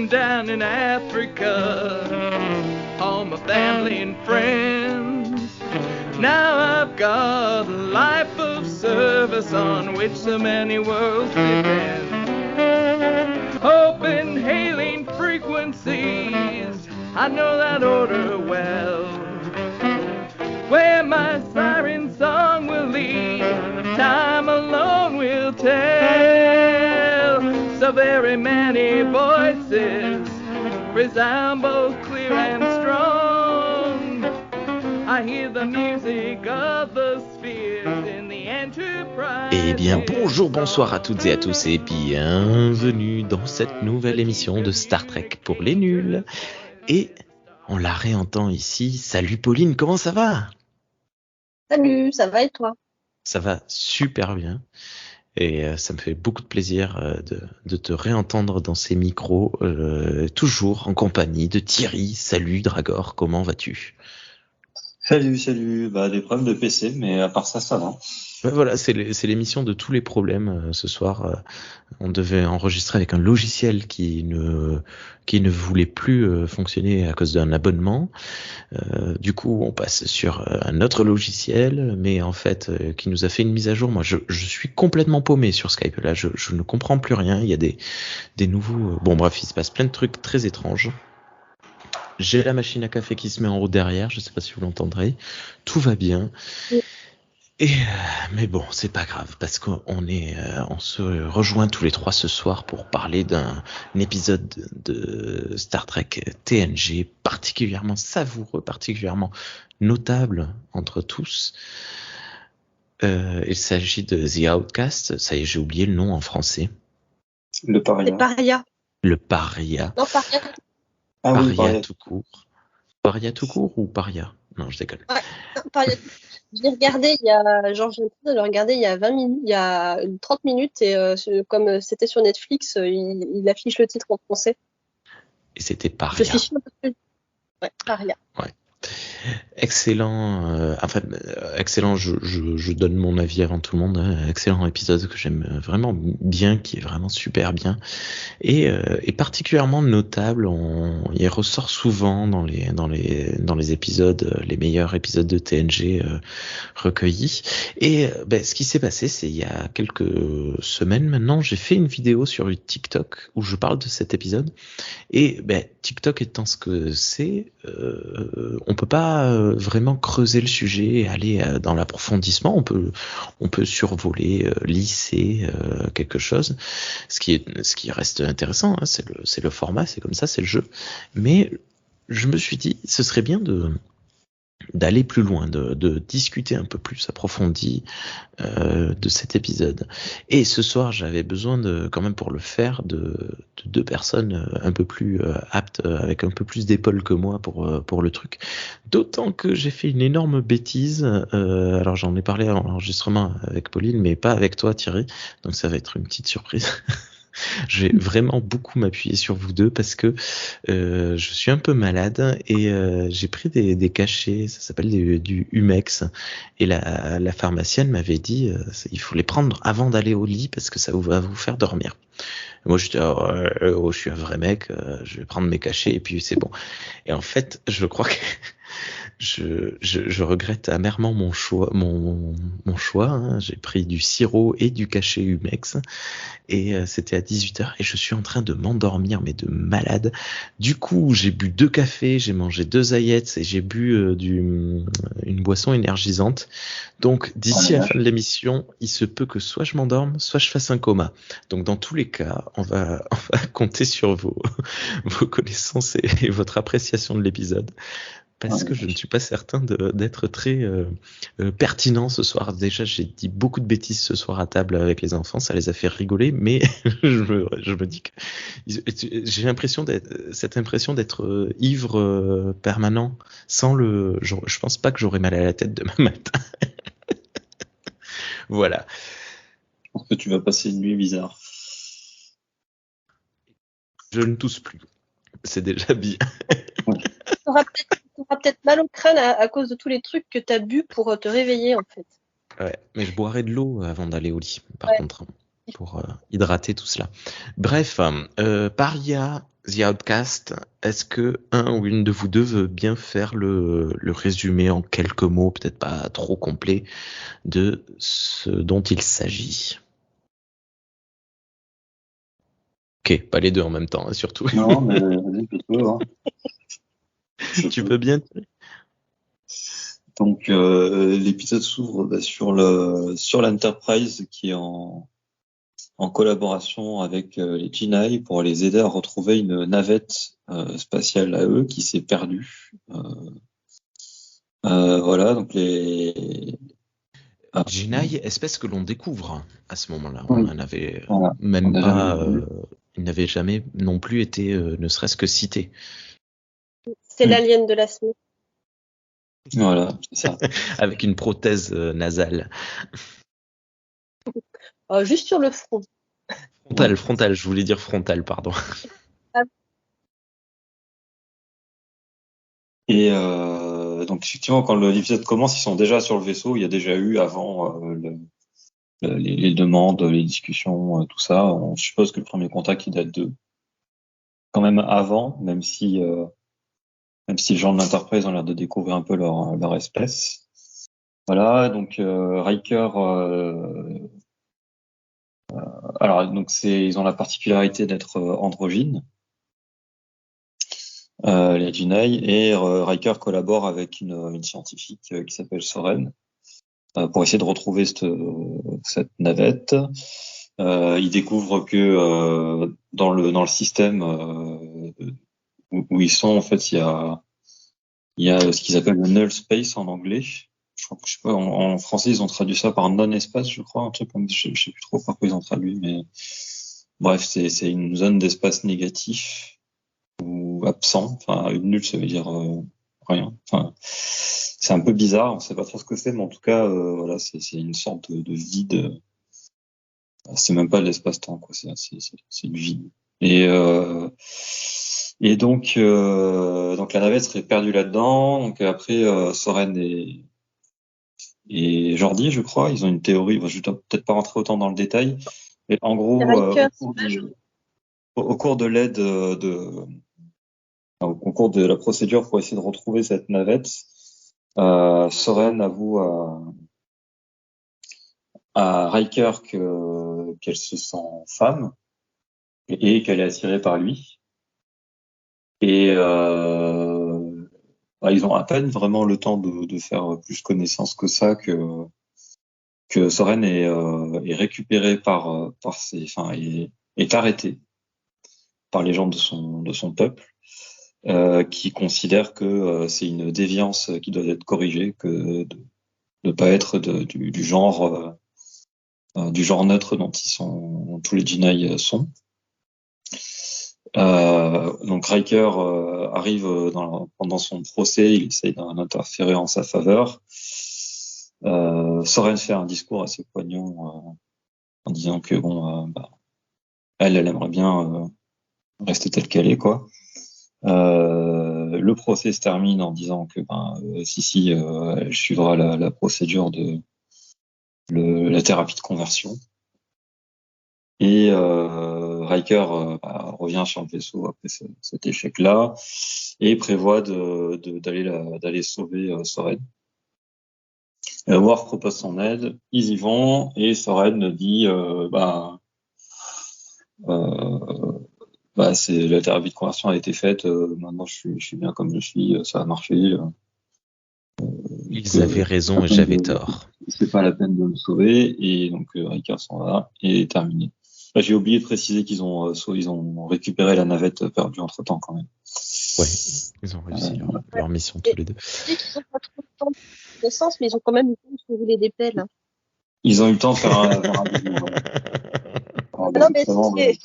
been down in Africa, all my family and friends. Now I've got a life of service on which so many worlds depend. Open hailing frequencies, I know that order well. Where my siren song will lead, time alone will tell. So very many voices resound both clear and strong. I hear the music of the spheres in the Enterprise. Eh bien, bonjour, bonsoir à toutes et à tous et bienvenue dans cette nouvelle émission de Star Trek pour les nuls. Et on la réentend ici. Salut Pauline, comment ça va ? Salut, ça va et toi ? Ça va super bien. Et ça me fait beaucoup de plaisir de te réentendre dans ces micros, toujours en compagnie de Thierry. Salut Dragor, comment vas-tu ? Salut. Des problèmes de PC, mais à part ça, ça va. Ben voilà, c'est l'émission de tous les problèmes. Ce soir, on devait enregistrer avec un logiciel qui ne voulait plus fonctionner à cause d'un abonnement. Du coup, on passe sur un autre logiciel, mais en fait, qui nous a fait une mise à jour. Moi, je suis complètement paumé sur Skype. Là, je ne comprends plus rien. Il y a des nouveaux... Bon, bref, il se passe plein de trucs très étranges. J'ai la machine à café qui se met en route derrière. Je ne sais pas si vous l'entendrez. Tout va bien. Oui. Mais bon, c'est pas grave parce qu'on on se rejoint tous les trois ce soir pour parler d'un épisode de Star Trek TNG particulièrement savoureux, particulièrement notable entre tous. Il s'agit de The Outcast. Ça y est, j'ai oublié le nom en français. Le paria. C'est Paria. Le paria. Non, Paria. Ah Paria, oui, paria. tout court. Paria tout court ou paria ? Non, je déconne. Ouais, non, Paria. Je l'ai regardé il y a, genre, j'ai de le regarder il y a 20 minutes, il y a 30 minutes et comme c'était sur Netflix, il affiche le titre en français. Et c'était Je paria. suis sûre que ouais, Paria. Ouais. Excellent, excellent, je donne mon avis avant tout le monde, hein. Excellent épisode que j'aime vraiment bien, qui est vraiment super bien et particulièrement notable. Il ressort souvent dans les épisodes, les meilleurs épisodes de TNG recueillis. Et ce qui s'est passé, c'est il y a quelques semaines maintenant, j'ai fait une vidéo sur TikTok où je parle de cet épisode. Et TikTok étant ce que c'est, on peut pas vraiment creuser le sujet et aller dans l'approfondissement. On peut survoler, lisser quelque chose, ce qui reste intéressant, hein, c'est le format, c'est comme ça, c'est le jeu. Mais je me suis dit, ce serait bien d'aller plus loin, de discuter un peu plus approfondi de cet épisode. Et ce soir, j'avais besoin quand même pour le faire de deux personnes un peu plus aptes, avec un peu plus d'épaule que moi pour le truc. D'autant que j'ai fait une énorme bêtise. Alors j'en ai parlé en enregistrement avec Pauline, mais pas avec toi Thierry. Donc ça va être une petite surprise. Je vais vraiment beaucoup m'appuyer sur vous deux parce que je suis un peu malade et j'ai pris des cachets, ça s'appelle du Humex, et la pharmacienne m'avait dit il faut les prendre avant d'aller au lit parce que ça va vous faire dormir. Et moi j'étais je suis un vrai mec, je vais prendre mes cachets et puis c'est bon. Et en fait je crois que je regrette amèrement mon choix, hein. J'ai pris du sirop et du cachet Humex et c'était à 18h et je suis en train de m'endormir mais de malade. Du coup, j'ai bu 2 cafés, j'ai mangé 2 Ayettes et j'ai bu une boisson énergisante. Donc d'ici la fin de l'émission, il se peut que soit je m'endorme, soit je fasse un coma. Donc dans tous les cas, on va compter sur vos connaissances et votre appréciation de l'épisode. Parce que je ne suis pas certain d'être très pertinent ce soir. Déjà, j'ai dit beaucoup de bêtises ce soir à table avec les enfants, ça les a fait rigoler, mais je me dis que j'ai cette impression d'être ivre permanent, sans je pense pas que j'aurai mal à la tête demain matin. Voilà. Je pense que tu vas passer une nuit bizarre. Je ne tousse plus. C'est déjà bien. T'auras peut-être mal au crâne à cause de tous les trucs que t'as bu pour te réveiller en fait. Ouais, mais je boirai de l'eau avant d'aller au lit, par contre, pour hydrater tout cela. Bref, Paria, The Outcast, est-ce que un ou une de vous deux veut bien faire le résumé en quelques mots, peut-être pas trop complet, de ce dont il s'agit? Ok, pas les deux en même temps, hein, surtout. Non, mais vas-y, tu peux, hein. Tu peux bien? Donc, l'épisode s'ouvre sur l'Enterprise qui est en collaboration avec les Jedi pour les aider à retrouver une navette spatiale à eux qui s'est perdue. Voilà, donc Jedi, espèce que l'on découvre à ce moment-là. Oui. On en avait Voilà. même On n'a pas. jamais vu. Il n'avait jamais non plus été, ne serait-ce que cité. C'est l'alien de la semaine. Voilà, c'est ça. Avec une prothèse nasale. Juste sur le front. Frontale, je voulais dire frontale, pardon. Et donc effectivement, quand l'épisode commence, ils sont déjà sur le vaisseau. Il y a déjà eu avant les demandes, les discussions, tout ça. On suppose que le premier contact il date de quand même avant, même si les gens de l'Enterprise ont l'air de découvrir un peu leur espèce. Voilà, donc Riker. Alors donc ils ont la particularité d'être androgynes. Les Jedi, et Riker collabore avec une scientifique qui s'appelle Soren pour essayer de retrouver cette navette. Il découvre que dans le système où ils sont, en fait, il y a ce qu'ils appellent le null space en anglais. Je sais pas, en français ils ont traduit ça par non-espace, je crois, un truc comme, je sais plus trop par quoi ils ont traduit, mais bref, c'est une zone d'espace négatif ou absent. Enfin, une nulle, ça veut dire rien. Enfin, c'est un peu bizarre, on sait pas trop ce que c'est, mais en tout cas, voilà, c'est une sorte de vide. C'est même pas de l'espace-temps, quoi. C'est du vide. Et donc la navette serait perdue là-dedans. Donc après, Soren et Jordi, je crois, ils ont une théorie. Je vais peut-être pas rentrer autant dans le détail, mais en gros, au cours de l'aide au cours de la procédure pour essayer de retrouver cette navette, Soren avoue à Riker qu'elle se sent femme et qu'elle est attirée par lui. Et ils ont à peine vraiment le temps de faire plus connaissance que ça, que Soren est récupéré est arrêté par les gens de son peuple, qui considèrent que c'est une déviance qui doit être corrigée, que de pas être du genre neutre dont tous les Jedi sont. Donc Riker arrive pendant son procès, il essaye d'interférer en sa faveur. Soren fait un discours assez poignant en disant que elle aimerait bien rester telle qu'elle est, quoi. Le procès se termine en disant que si elle suivra la procédure de la thérapie de conversion. Et Riker revient sur le vaisseau après cet échec-là et prévoit d'aller sauver Soren. Worf propose son aide, ils y vont et Soren dit c'est la thérapie de conversion a été faite, maintenant je suis bien comme je suis, ça a marché. Ils avaient raison et j'avais tort. C'est pas la peine de me sauver, et donc Riker s'en va et terminé. Là, j'ai oublié de préciser qu'ils ont récupéré la navette perdue entre-temps quand même. Ouais, ils ont réussi leur mission tous les deux. Je dis qu'ils ont pas trop de temps de connaissance, mais ils ont quand même eu le temps de se rouler des pelles. Hein. Ils ont eu le temps de faire un non, mais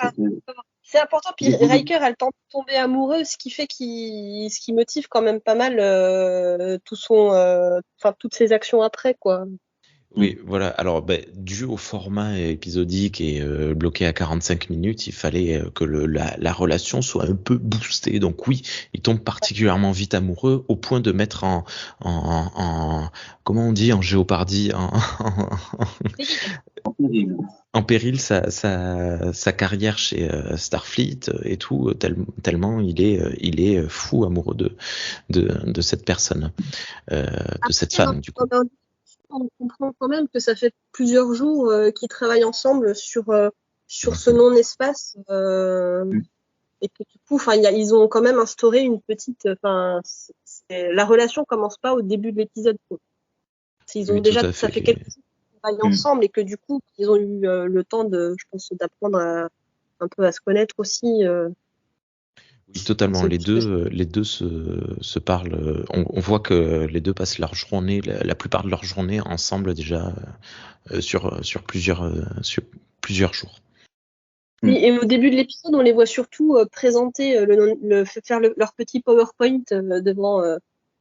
c'est important. Puis Riker a le temps de tomber amoureux, ce qui fait ce qui motive quand même pas mal toutes ses actions après, quoi. Oui, voilà. Alors, dû au format épisodique et bloqué à 45 minutes, il fallait que la relation soit un peu boostée. Donc oui, il tombe particulièrement vite amoureux au point de mettre en comment on dit en géopardie, en péril sa carrière chez Starfleet et tout, tellement il est fou amoureux de cette personne, de cette Après, femme du coup. on comprend quand même que ça fait plusieurs jours qu'ils travaillent ensemble sur ce non-espace. Et que du coup, ils ont quand même instauré une petite. La relation commence pas au début de l'épisode, quoi. Ils ont Oui, tout déjà, à ça fait. fait quelques jours qu'ils travaillent ensemble et que du coup, ils ont eu le temps je pense, d'apprendre un peu à se connaître aussi. Oui, totalement. Les deux se parlent. On voit que les deux passent leur journée, la plupart de leur journée ensemble déjà sur plusieurs jours. Oui, et au début de l'épisode, on les voit surtout présenter faire leur petit PowerPoint devant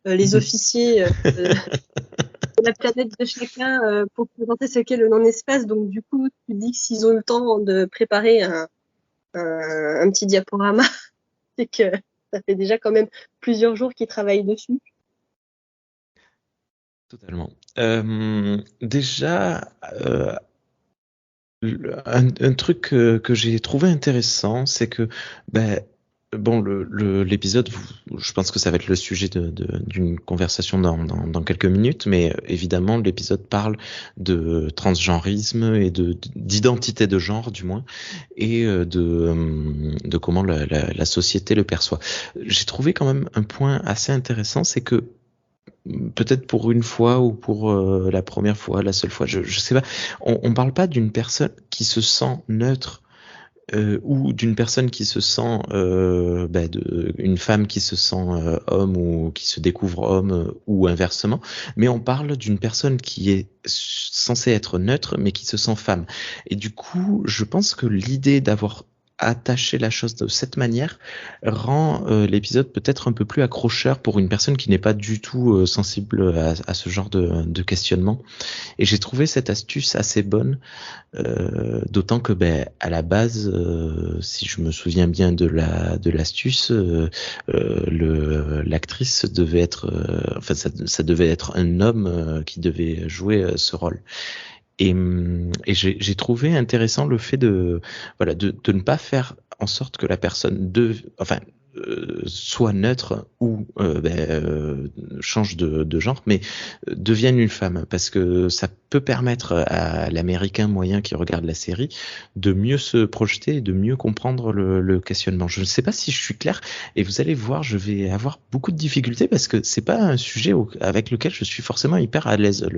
les officiers de la planète de chacun pour présenter ce qu'est le non-espace. Donc du coup, tu dis que s'ils ont eu le temps de préparer un petit diaporama, c'est que ça fait déjà quand même plusieurs jours qu'ils travaillent dessus. Totalement. Déjà, un truc que j'ai trouvé intéressant, c'est que bon, l'épisode, je pense que ça va être le sujet d'une conversation dans quelques minutes, mais évidemment, l'épisode parle de transgenrisme et d'identité de genre, du moins, et de comment la société le perçoit. J'ai trouvé quand même un point assez intéressant, c'est que peut-être pour une fois ou pour la première fois, la seule fois, je sais pas. On parle pas d'une personne qui se sent neutre ou d'une personne qui se sent une femme qui se sent homme ou qui se découvre homme ou inversement, mais on parle d'une personne qui est censée être neutre mais qui se sent femme. Et du coup, je pense que l'idée d'avoir attaché la chose de cette manière rend l'épisode peut-être un peu plus accrocheur pour une personne qui n'est pas du tout sensible à ce genre de questionnement. Et j'ai trouvé cette astuce assez bonne, d'autant que à la base, si je me souviens bien de l'astuce, l'actrice devait être, ça devait être un homme qui devait jouer ce rôle. Et j'ai trouvé intéressant le fait de ne pas faire en sorte que la personne soit neutre ou change de genre, mais devienne une femme, parce que ça peut permettre à l'Américain moyen qui regarde la série de mieux se projeter et de mieux comprendre le questionnement. Je ne sais pas si je suis clair, et vous allez voir, je vais avoir beaucoup de difficultés parce que c'est pas un sujet avec lequel je suis forcément hyper à l'aise,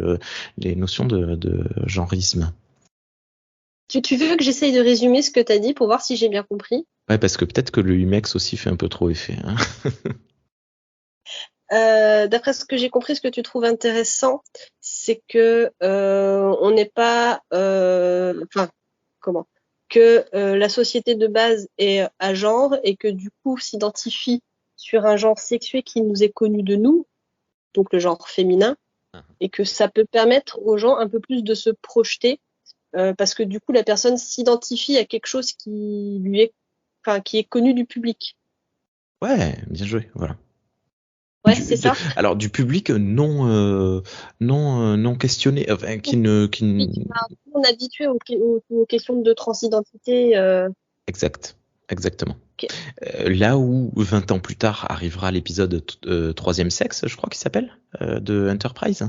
les notions de genrisme. Tu veux que j'essaye de résumer ce que tu as dit pour voir si j'ai bien compris? Ouais, parce que peut-être que le Humex aussi fait un peu trop effet. Hein. D'après ce que j'ai compris, ce que tu trouves intéressant, c'est que on n'est pas, que la société de base est à genre et que du coup s'identifie sur un genre sexué qui nous est connu de nous, donc le genre féminin, et que ça peut permettre aux gens un peu plus de se projeter parce que du coup la personne s'identifie à quelque chose qui est connu du public. Ouais, bien joué, voilà. Ouais, c'est ça. Alors du public non questionné, enfin, On est habitué aux questions de transidentité. Exactement. Okay. Là où 20 ans plus tard arrivera l'épisode Troisième sexe, je crois qu'il s'appelle, de Enterprise.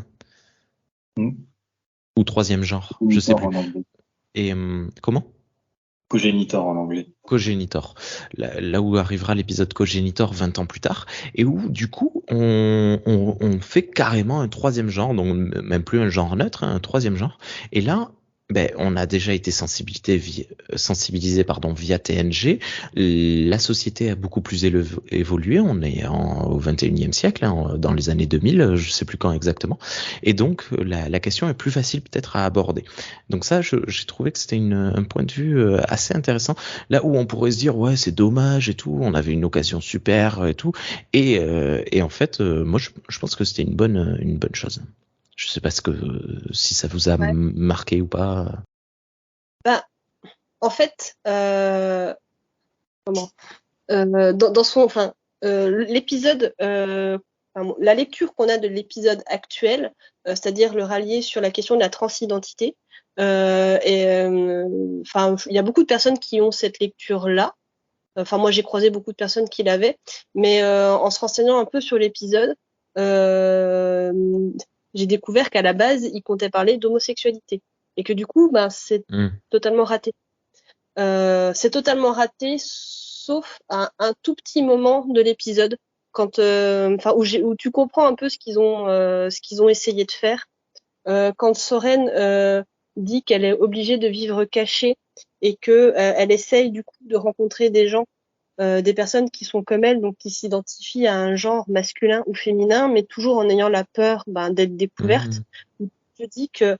Ou Troisième genre, je sais plus. Et comment? Cogenitor en anglais. Cogenitor. Là où arrivera l'épisode Cogenitor 20 ans plus tard, et où du coup on fait carrément un troisième genre, donc même plus un genre neutre, hein, un troisième genre. Et là, on a déjà été sensibilisé via TNG. La société a beaucoup plus évolué. On est au 21e siècle, hein, dans les années 2000, je sais plus quand exactement. Et donc, la question est plus facile peut-être à aborder. Donc ça, j'ai trouvé que c'était un point de vue assez intéressant. Là où on pourrait se dire, ouais, c'est dommage et tout, on avait une occasion super et tout. Et en fait, moi, je pense que c'était une bonne chose. Je sais pas si ça vous a marqué ou pas. En fait, l'épisode, la lecture qu'on a de l'épisode actuel, c'est-à-dire le rallier sur la question de la transidentité, enfin, il y a beaucoup de personnes qui ont cette lecture-là. Enfin, moi, j'ai croisé beaucoup de personnes qui l'avaient, mais en se renseignant un peu sur l'épisode, j'ai découvert qu'à la base, il comptait parler d'homosexualité et que du coup, ben, c'est totalement raté. C'est totalement raté, sauf à un tout petit moment de l'épisode, quand, enfin, où tu comprends un peu ce qu'ils ont essayé de faire. Quand Soren dit qu'elle est obligée de vivre cachée et que elle essaye du coup de rencontrer des gens, des personnes qui sont comme elle, donc qui s'identifient à un genre masculin ou féminin, mais toujours en ayant la peur d'être découverte. Je dis que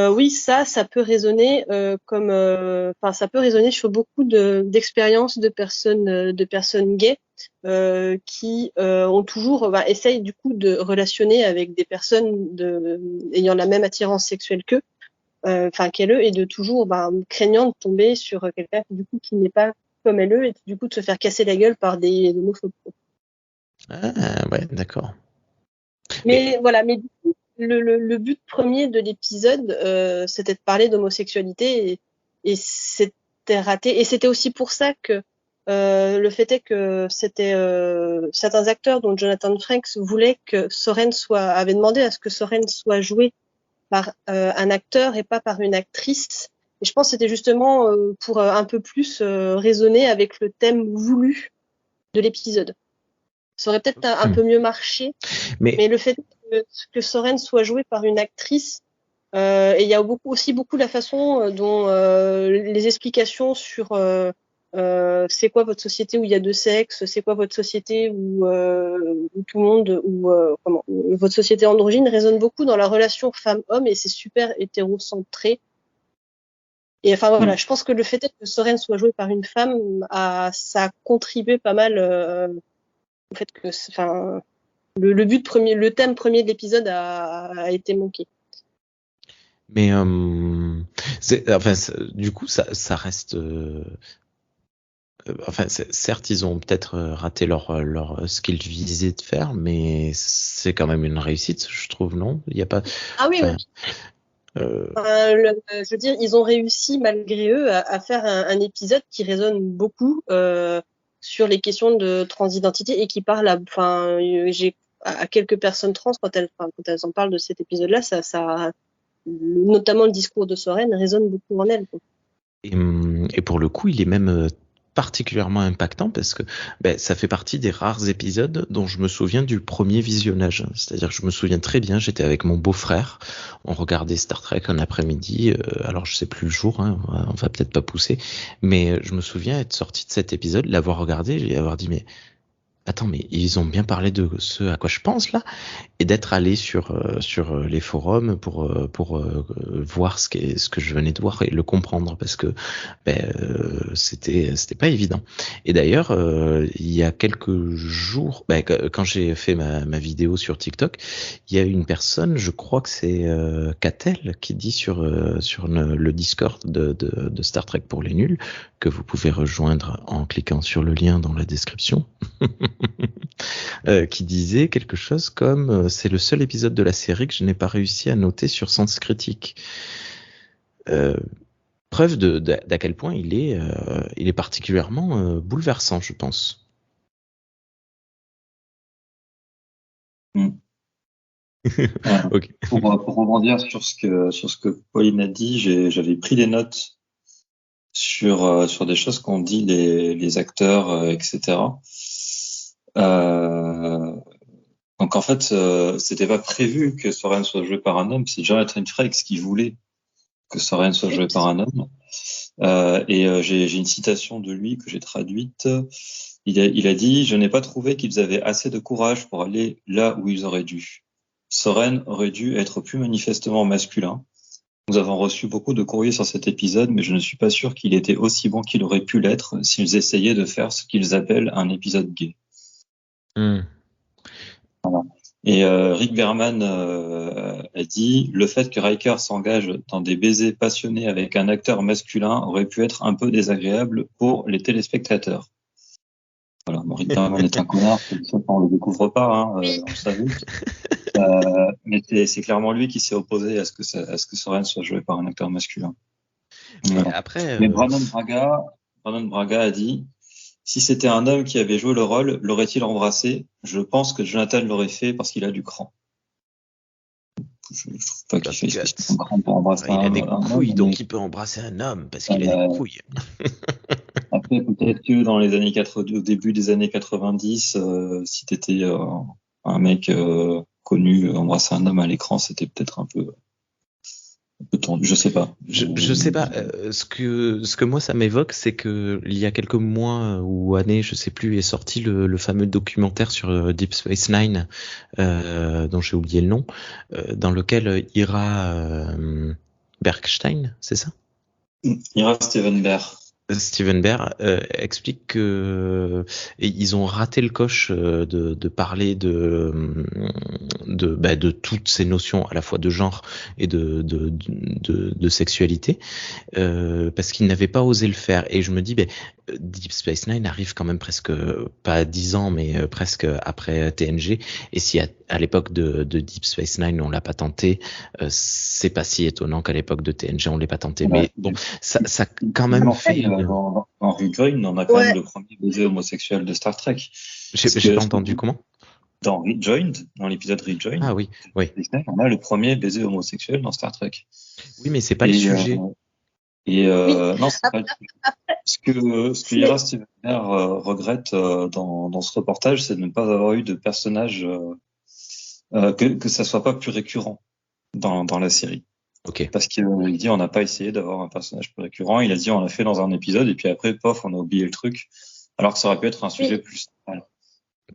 oui, ça peut résonner comme, enfin, ça peut résonner sur beaucoup d'expériences de personnes gays qui ont toujours, essayent du coup de relationner avec des personnes ayant la même attirance sexuelle qu'eux, enfin qu'elle et de toujours craignant de tomber sur quelqu'un du coup qui n'est pas comme elle et du coup de se faire casser la gueule par des homophobes. Ah ouais, d'accord. Mais voilà, mais du coup, le but premier de l'épisode, c'était de parler d'homosexualité et c'était raté. Et c'était aussi pour ça que le fait est que c'était certains acteurs, dont Jonathan Frakes, voulaient que Soren avait demandé à ce que Soren soit joué par un acteur et pas par une actrice. Et je pense que c'était justement pour un peu plus résonner avec le thème voulu de l'épisode. Ça aurait peut-être un peu mieux marché, mais le fait que Soren soit joué par une actrice, et il y a aussi beaucoup la façon dont les explications sur c'est quoi votre société où il y a deux sexes, c'est quoi votre société où tout le monde, où votre société androgyne résonne beaucoup dans la relation femme-homme et c'est super hétérocentré. Et enfin voilà, je pense que le fait que Soren soit joué par une femme, ça a contribué pas mal au fait que, enfin, le thème premier de l'épisode a été manqué. Mais du coup, ça reste. Enfin, certes, ils ont peut-être raté ce qu'ils visaient de faire, mais c'est quand même une réussite, je trouve, non? Il y a pas. Ah oui, oui. Je veux dire, ils ont réussi malgré eux à faire un épisode qui résonne beaucoup sur les questions de transidentité et qui parle à quelques personnes trans quand elles en parlent de cet épisode-là, ça notamment le discours de Soren résonne beaucoup en elles. Et pour le coup, il est même particulièrement impactant parce que ça fait partie des rares épisodes dont je me souviens du premier visionnage. C'est-à-dire que je me souviens très bien, j'étais avec mon beau-frère, on regardait Star Trek un après-midi, alors je sais plus le jour, hein, on va peut-être pas pousser, mais je me souviens être sorti de cet épisode, l'avoir regardé et avoir dit mais attends, mais ils ont bien parlé de ce à quoi je pense là, et d'être allé sur les forums pour voir ce que je venais de voir et le comprendre parce que c'était pas évident. Et d'ailleurs, il y a quelques jours, quand j'ai fait ma vidéo sur TikTok, il y a une personne, je crois que c'est Catel, qui dit sur le Discord de Star Trek pour les nuls, que vous pouvez rejoindre en cliquant sur le lien dans la description. Qui disait quelque chose comme c'est le seul épisode de la série que je n'ai pas réussi à noter sur Sens Critique. Preuve d'à quel point il est particulièrement bouleversant, je pense. Okay. Pour rebondir sur ce que Pauline a dit, j'avais pris des notes sur des choses qu'ont dit les acteurs, etc. Donc en fait, c'était pas prévu que Soren soit joué par un homme, c'est Jonathan Frakes qui voulait que Soren soit joué par un homme. J'ai une citation de lui que j'ai traduite. Il a dit « Je n'ai pas trouvé qu'ils avaient assez de courage pour aller là où ils auraient dû. Soren aurait dû être plus manifestement masculin. Nous avons reçu beaucoup de courriers sur cet épisode, mais je ne suis pas sûr qu'il était aussi bon qu'il aurait pu l'être s'ils essayaient de faire ce qu'ils appellent un épisode gay. » Voilà. Et Rick Berman a dit « Le fait que Riker s'engage dans des baisers passionnés avec un acteur masculin aurait pu être un peu désagréable pour les téléspectateurs. » Voilà, bon, Rick Berman est un connard, on le découvre pas, hein, on le savait. Mais c'est clairement lui qui s'est opposé à ce que Soren soit joué par un acteur masculin. Mais Voilà. après, Mais Brannon Braga a dit, si c'était un homme qui avait joué le rôle, l'aurait-il embrassé? Je pense que Jonathan l'aurait fait parce qu'il a du cran. Je trouve pas qu'il fait spécialement grand pour embrasser il a des un homme, couilles, mais donc il peut embrasser un homme parce qu'il a des couilles. après, peut-être que dans les années 80, au début des années 90, si t'étais un mec connu, embrasser un homme à l'écran, c'était peut-être un peu tendu. Je sais pas. Je sais pas. Ce que moi ça m'évoque, c'est que il y a quelques mois ou années, je sais plus, est sorti le fameux documentaire sur Deep Space Nine, dont j'ai oublié le nom, dans lequel Ira Bergstein, c'est ça? Ira Steven Behr. Steven Behr explique que ils ont raté le coche de parler de toutes ces notions à la fois de genre et de sexualité parce qu'ils n'avaient pas osé le faire. Et je me dis, Deep Space Nine arrive quand même presque pas à 10 ans, mais presque après TNG. Et si à l'époque de Deep Space Nine on l'a pas tenté, c'est pas si étonnant qu'à l'époque de TNG on l'ait pas tenté. Mais bon, ça quand même fait. Dans Rejoin, on a quand même le premier baiser homosexuel de Star Trek. J'ai pas entendu comment. Dans Rejoined, dans l'épisode Rejoined, on a le premier baiser homosexuel dans Star Trek. Oui, mais c'est pas le sujet. Non, c'est pas le sujet. Ce que Ira Steven Behr regrette dans ce reportage, c'est de ne pas avoir eu de personnage que ça soit pas plus récurrent dans la série. Okay. Parce qu'il dit on n'a pas essayé d'avoir un personnage plus récurrent. Il a dit on l'a fait dans un épisode et puis après pof on a oublié le truc. Alors que ça aurait pu être un sujet plus central.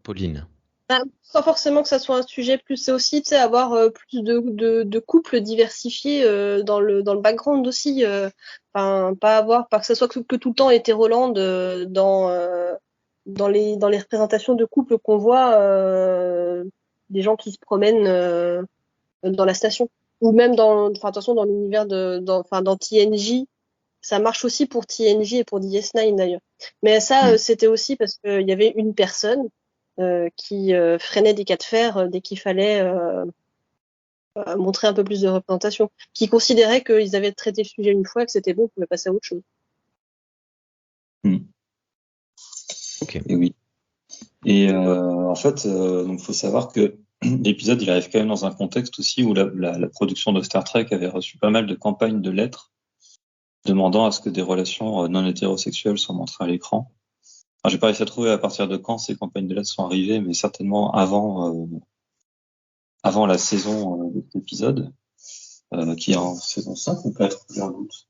Pauline. Pas forcément que ça soit un sujet plus, c'est aussi avoir plus de couples diversifiés dans le background aussi. Pas que ça soit que tout le temps Hétéroland dans les représentations de couples qu'on voit, des gens qui se promènent dans la station. Ou même dans l'univers dans TNJ, ça marche aussi pour TNJ et pour DS9 d'ailleurs. Mais ça, c'était aussi parce qu'il y avait une personne qui freinait des cas de fer dès qu'il fallait montrer un peu plus de représentation, qui considérait qu'ils avaient traité le sujet une fois et que c'était bon, on pouvait passer à autre chose. Ok. Et oui. Et en fait, donc faut savoir que l'épisode, il arrive quand même dans un contexte aussi où la production de Star Trek avait reçu pas mal de campagnes de lettres demandant à ce que des relations non hétérosexuelles soient montrées à l'écran. Alors, j'ai pas réussi à trouver à partir de quand ces campagnes de lettres sont arrivées, mais certainement avant la saison de cet épisode, qui est en saison 5 ou 4, j'ai un doute.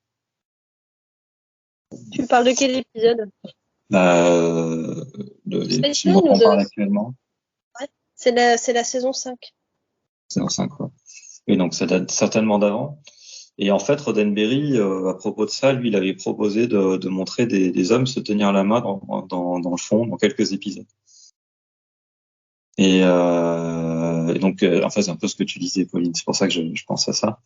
Tu parles de quel épisode? Celui dont on parle actuellement. Ouais, c'est la saison 5. Saison 5, quoi. Et donc, ça date certainement d'avant. Et en fait, Roddenberry, à propos de ça, lui, il avait proposé de montrer des hommes se tenir la main dans le fond, dans quelques épisodes. Et donc, en fait, c'est un peu ce que tu disais, Pauline. C'est pour ça que je pense à ça.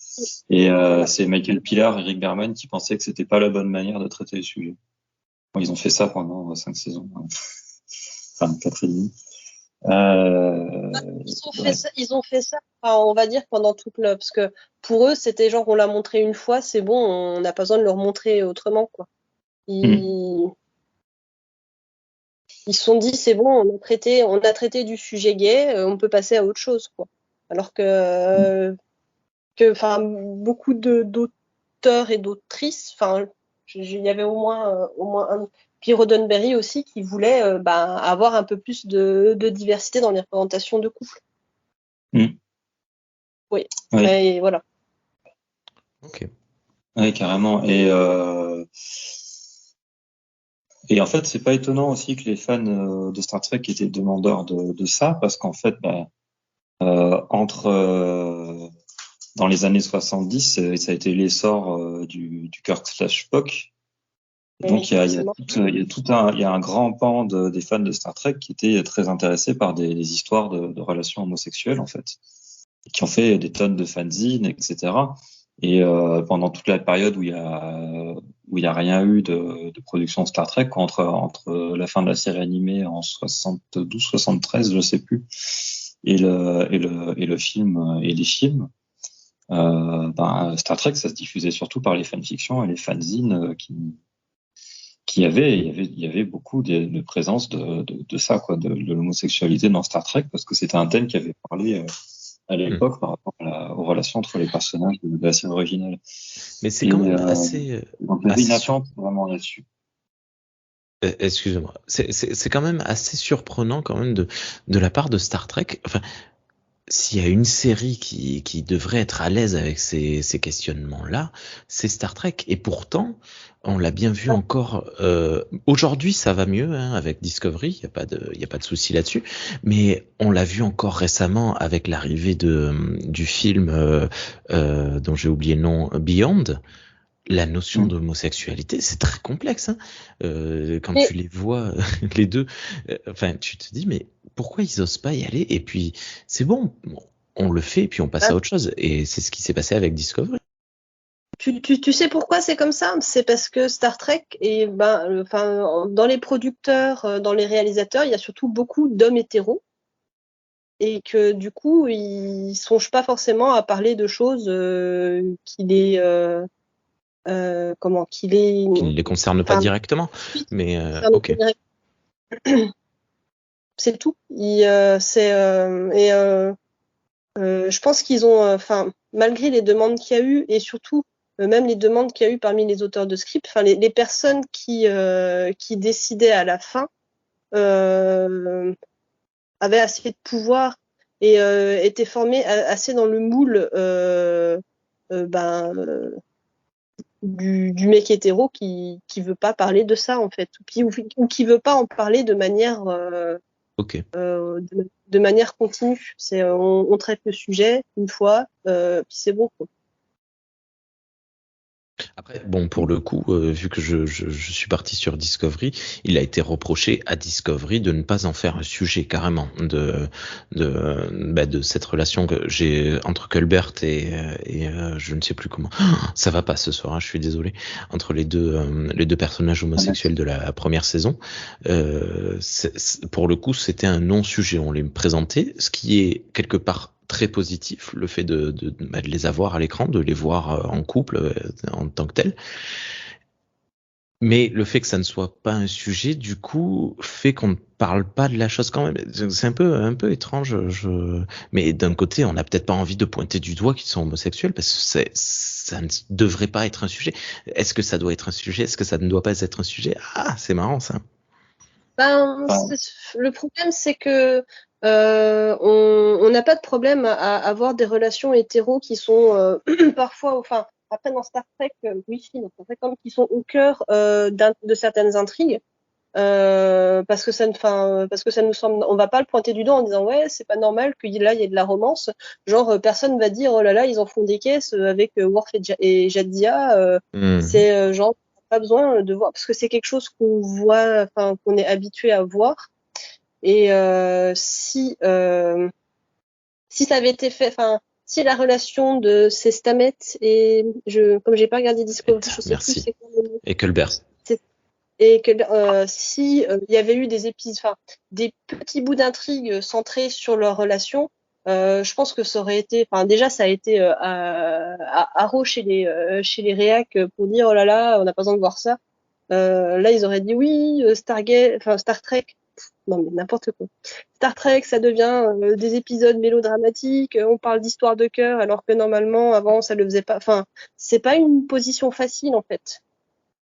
Et c'est Michael Pillar et Rick Berman qui pensaient que c'était pas la bonne manière de traiter le sujet. Bon, ils ont fait ça pendant 5 saisons. Enfin, 4 et demi. Ils ont fait ça, on va dire, pendant toute parce que pour eux, c'était genre, on l'a montré une fois, c'est bon, on n'a pas besoin de le remontrer autrement, quoi. Ils se sont dit, c'est bon, on a traité du sujet gay, on peut passer à autre chose, quoi. Alors que beaucoup d'auteurs et d'autrices, il y avait au moins un. Puis Roddenberry aussi qui voulait avoir un peu plus de diversité dans les représentations de couple. Oui. Et voilà. Ok. Oui, carrément. Et en fait, c'est pas étonnant aussi que les fans de Star Trek étaient demandeurs de ça, parce qu'en fait, dans les années 70, ça a été l'essor du Kirk/Spock. Donc il y a un grand pan des fans de Star Trek qui étaient très intéressés par des histoires de relations homosexuelles en fait, et qui ont fait des tonnes de fanzines, etc. Et pendant toute la période où il y a rien eu de production Star Trek entre la fin de la série animée en 72-73, je sais plus, et le film et les films. Star Trek, ça se diffusait surtout par les fanfictions et les fanzines il y avait beaucoup de présence de ça, quoi, de l'homosexualité dans Star Trek, parce que c'était un thème qui avait parlé à l'époque par rapport aux relations entre les personnages de la série originale. Mais c'est quand même assez. Donc il y avait une attente vraiment là-dessus. Excusez-moi. C'est quand même assez surprenant quand même de la part de Star Trek. Enfin, s'il y a une série qui devrait être à l'aise avec ces questionnements-là, c'est Star Trek. Et pourtant, on l'a bien vu encore. Aujourd'hui, ça va mieux avec Discovery. Il y a pas de souci là-dessus. Mais on l'a vu encore récemment avec l'arrivée du film dont j'ai oublié le nom, Beyond. La notion d'homosexualité, c'est très complexe. Quand tu les vois, les deux, tu te dis, mais pourquoi ils osent pas y aller? Et puis, c'est bon, on le fait, et puis on passe à autre chose. Et c'est ce qui s'est passé avec Discovery. Tu sais pourquoi c'est comme ça? C'est parce que Star Trek, dans les producteurs, dans les réalisateurs, il y a surtout beaucoup d'hommes hétéros. Et que du coup, ils songent pas forcément à parler de choses qui ne les concerne pas directement, mais ok. C'est tout. Je pense qu'ils ont, malgré les demandes qu'il y a eu et surtout même les demandes qu'il y a eu parmi les auteurs de script, les personnes qui décidaient à la fin avaient assez de pouvoir et étaient formées assez dans le moule du mec hétéro qui veut pas parler de ça en fait, ou qui veut pas en parler de manière de manière continue. On traite le sujet une fois, puis c'est bon, quoi. Après, bon, pour le coup, vu que je suis parti sur Discovery, il a été reproché à Discovery de ne pas en faire un sujet carrément de cette relation que j'ai entre Culbert et je ne sais plus comment. Ça va pas ce soir, je suis désolé. Entre les deux personnages homosexuels de la première saison, pour le coup, c'était un non-sujet. On les présentait, ce qui est quelque part très positif, le fait de les avoir à l'écran, de les voir en couple en tant que tel. Mais le fait que ça ne soit pas un sujet, du coup, fait qu'on ne parle pas de la chose quand même. C'est un peu étrange. Mais d'un côté, on n'a peut-être pas envie de pointer du doigt qu'ils sont homosexuels parce que ça ne devrait pas être un sujet. Est-ce que ça doit être un sujet? Est-ce que ça ne doit pas être un sujet? Ah, c'est marrant ça. Le problème, c'est que on n'a pas de problème à avoir des relations hétéros qui sont parfois, après dans Star Trek, dans Star Trek, qui sont au cœur de certaines intrigues, parce que ça nous semble, on va pas le pointer du doigt en disant ouais, c'est pas normal qu'il là il y ait de la romance, genre personne va dire oh là là ils en font des caisses avec Worf et Jadzia, c'est genre pas besoin de voir parce que c'est quelque chose qu'on voit, qu'on est habitué à voir. Et si ça avait été fait, si la relation de ces Stamets et comme j'ai pas regardé Discovery, je sais merci. plus c'est quoi le nom. Et Culbert. Et que si il y avait eu des épisodes, des petits bouts d'intrigue centrés sur leur relation, je pense que ça aurait été, déjà ça a été haro chez les réacs pour dire oh là là, on n'a pas besoin de voir ça. Là ils auraient dit oui, Star Trek. Non mais n'importe quoi. Star Trek, ça devient des épisodes mélodramatiques, on parle d'histoire de cœur, alors que normalement, avant, ça le faisait pas. C'est pas une position facile, en fait.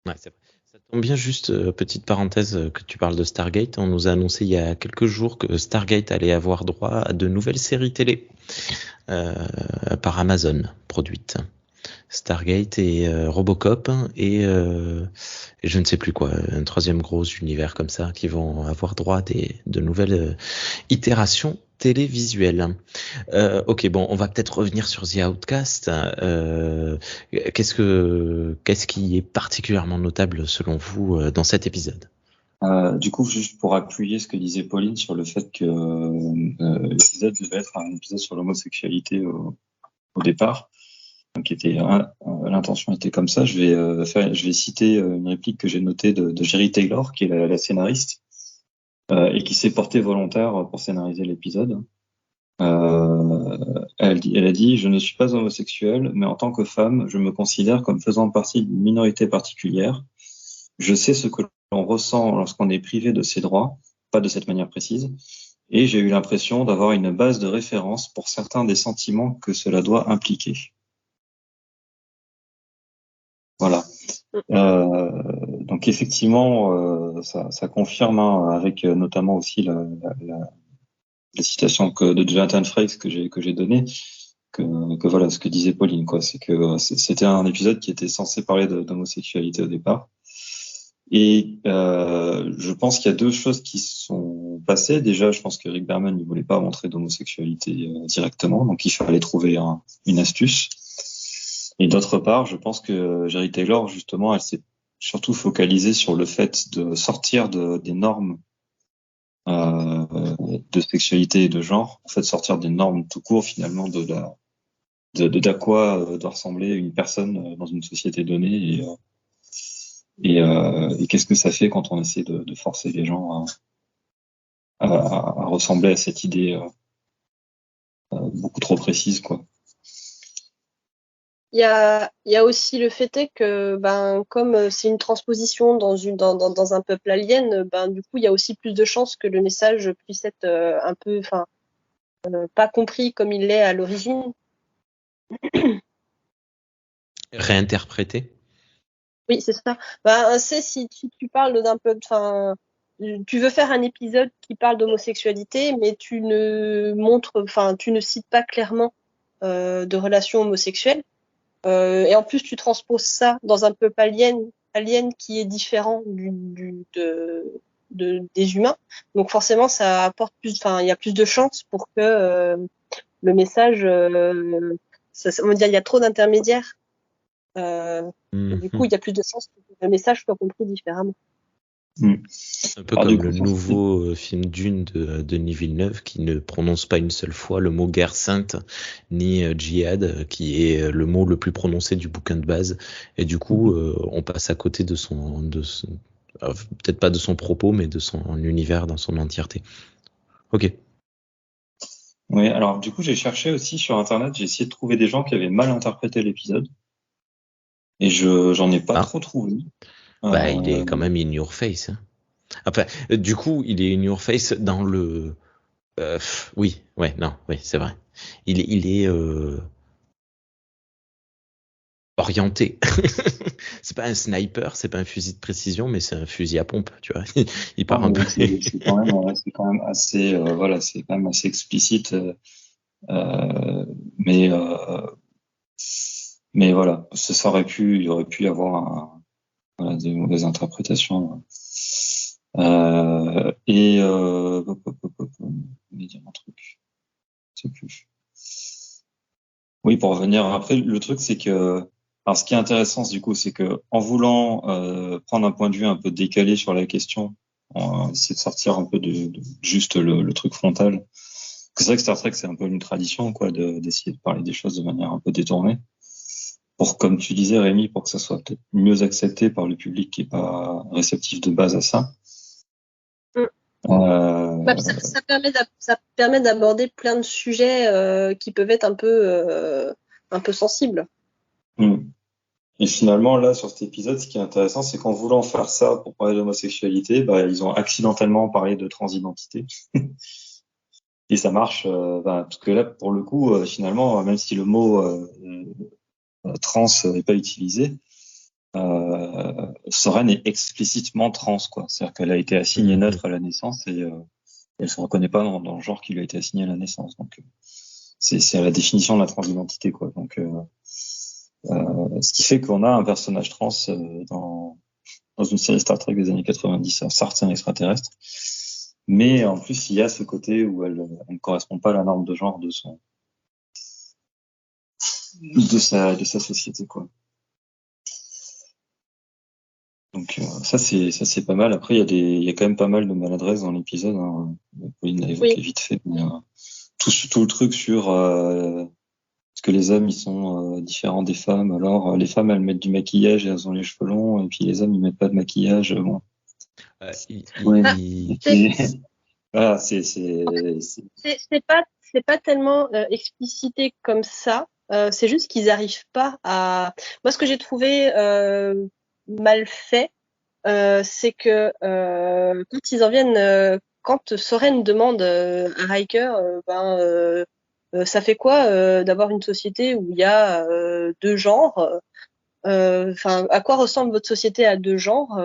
Ouais, c'est vrai. Ça tombe bien, juste petite parenthèse, que tu parles de Stargate. On nous a annoncé il y a quelques jours que Stargate allait avoir droit à de nouvelles séries télé par Amazon produites. Stargate et Robocop et je ne sais plus quoi, un troisième gros univers comme ça qui vont avoir droit à de nouvelles itérations télévisuelles. Ok, bon, on va peut-être revenir sur The Outcast. Qu'est-ce qui est particulièrement notable selon vous dans cet épisode? Du coup, juste pour appuyer ce que disait Pauline sur le fait que l'épisode devait être un épisode sur l'homosexualité au départ. Donc l'intention était comme ça. Je vais citer une réplique que j'ai notée de Jerry Taylor, qui est la scénariste, et qui s'est portée volontaire pour scénariser l'épisode. Elle a dit: je ne suis pas homosexuelle, mais en tant que femme, je me considère comme faisant partie d'une minorité particulière. Je sais ce que l'on ressent lorsqu'on est privé de ses droits, pas de cette manière précise, et j'ai eu l'impression d'avoir une base de référence pour certains des sentiments que cela doit impliquer. Voilà. Donc effectivement, ça confirme, hein, avec notamment aussi la citation de Jonathan Frakes que j'ai donnée, que voilà ce que disait Pauline, quoi, c'est que c'était un épisode qui était censé parler d'homosexualité au départ. Et je pense qu'il y a deux choses qui sont passées. Déjà, je pense que Rick Berman ne voulait pas montrer d'homosexualité directement, donc il fallait trouver une astuce. Et d'autre part, je pense que Jerry Taylor, justement, elle s'est surtout focalisée sur le fait de sortir des normes de sexualité et de genre, en fait sortir des normes tout court finalement d'à quoi doit ressembler une personne dans une société donnée, et qu'est-ce que ça fait quand on essaie de forcer les gens à ressembler à cette idée beaucoup trop précise, quoi. Il y a aussi le fait est que, comme c'est une transposition dans un peuple alien, du coup, il y a aussi plus de chances que le message puisse être un peu, pas compris comme il l'est à l'origine. Réinterpréter. Oui, c'est ça. Si tu parles d'un peu, tu veux faire un épisode qui parle d'homosexualité, mais tu ne cites pas clairement de relations homosexuelles. Et en plus, tu transposes ça dans un peuple alien qui est différent des humains. Donc forcément, ça apporte il y a plus de chances pour que le message, on va dire, il y a trop d'intermédiaires. Du coup, il y a plus de chances que le message soit compris différemment. Un peu comme le nouveau film Dune de Denis Villeneuve, qui ne prononce pas une seule fois le mot guerre sainte ni djihad, qui est le mot le plus prononcé du bouquin de base, et du coup on passe à côté de peut-être pas de son propos, mais de son univers dans son entièreté. Ok. Oui, alors du coup j'ai cherché aussi sur internet, j'ai essayé de trouver des gens qui avaient mal interprété l'épisode, et j'en ai pas trop trouvé. Il est quand même in your face, hein. Enfin, du coup, il est in your face dans le. Oui, c'est vrai. Il est orienté. C'est pas un sniper, c'est pas un fusil de précision, mais c'est un fusil à pompe, tu vois. Il part un peu. C'est quand même assez, c'est quand même assez explicite, mais voilà, il y aurait pu y avoir des mauvaises interprétations. Et je vais dire un truc, je sais plus. Oui, pour revenir après, le truc c'est que, alors ce qui est intéressant du coup, c'est que en voulant prendre un point de vue un peu décalé sur la question, c'est de sortir un peu de juste le truc frontal. C'est vrai que Star Trek c'est un peu une tradition, quoi, d'essayer de parler des choses de manière un peu détournée, pour, comme tu disais Rémi, pour que ça soit peut-être mieux accepté par le public qui est pas réceptif de base à ça. Ça permet d'aborder plein de sujets qui peuvent être un peu sensibles. Et finalement, là, sur cet épisode, ce qui est intéressant, c'est qu'en voulant faire ça pour parler d'homosexualité, ils ont accidentellement parlé de transidentité. Et ça marche, parce que là, pour le coup, finalement, même si le mot trans n'est pas utilisé, Soren est explicitement trans, quoi. C'est-à-dire qu'elle a été assignée neutre à la naissance, et elle se reconnaît pas dans le genre qui lui a été assigné à la naissance. Donc, c'est à la définition de la transidentité, quoi. Donc, ce qui fait qu'on a un personnage trans dans une série Star Trek des années 90, certes c'est un extraterrestre, mais en plus il y a ce côté où elle ne correspond pas à la norme de genre de sa société, quoi. Donc ça c'est pas mal. Après il y a quand même pas mal de maladresse dans l'épisode, hein. Pauline l'a évoqué vite fait, mais tout le truc sur parce que les hommes ils sont différents des femmes. Alors les femmes elles mettent du maquillage et elles ont les cheveux longs, et puis les hommes ils mettent pas de maquillage. Bon. Voilà, c'est c'est pas tellement explicité comme ça. C'est juste qu'ils n'arrivent pas à. Moi, ce que j'ai trouvé mal fait, c'est que quand ils en viennent, quand Soren demande à Riker, ça fait quoi d'avoir une société où il y a deux genres? Enfin, à quoi ressemble votre société à deux genres?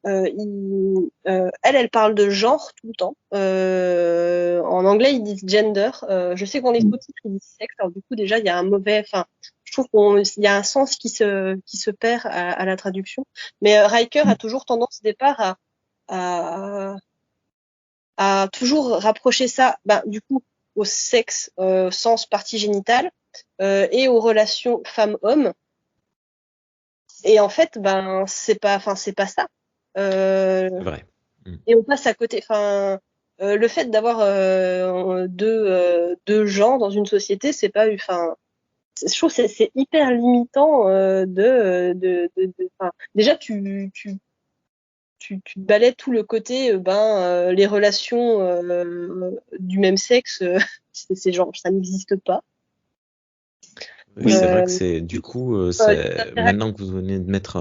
Elle parle de genre tout le temps. En anglais, ils disent gender. Je sais qu'en les sous-titres, ils disent sexe. Alors du coup, déjà, il y a un mauvais. Enfin, je trouve qu'il y a un sens qui se perd à la traduction. Mais Riker a toujours tendance au départ à, à toujours rapprocher ça, du coup, au sexe, sens partie génitale, et aux relations femme-homme. Et en fait, c'est pas ça. C'est vrai. Et on passe à côté. Enfin, le fait d'avoir deux genres dans une société, c'est pas. Enfin, je trouve que c'est hyper limitant déjà tu balais tout le côté les relations du même sexe, c'est genre ça n'existe pas. Oui, c'est vrai que c'est du coup, maintenant que vous venez de mettre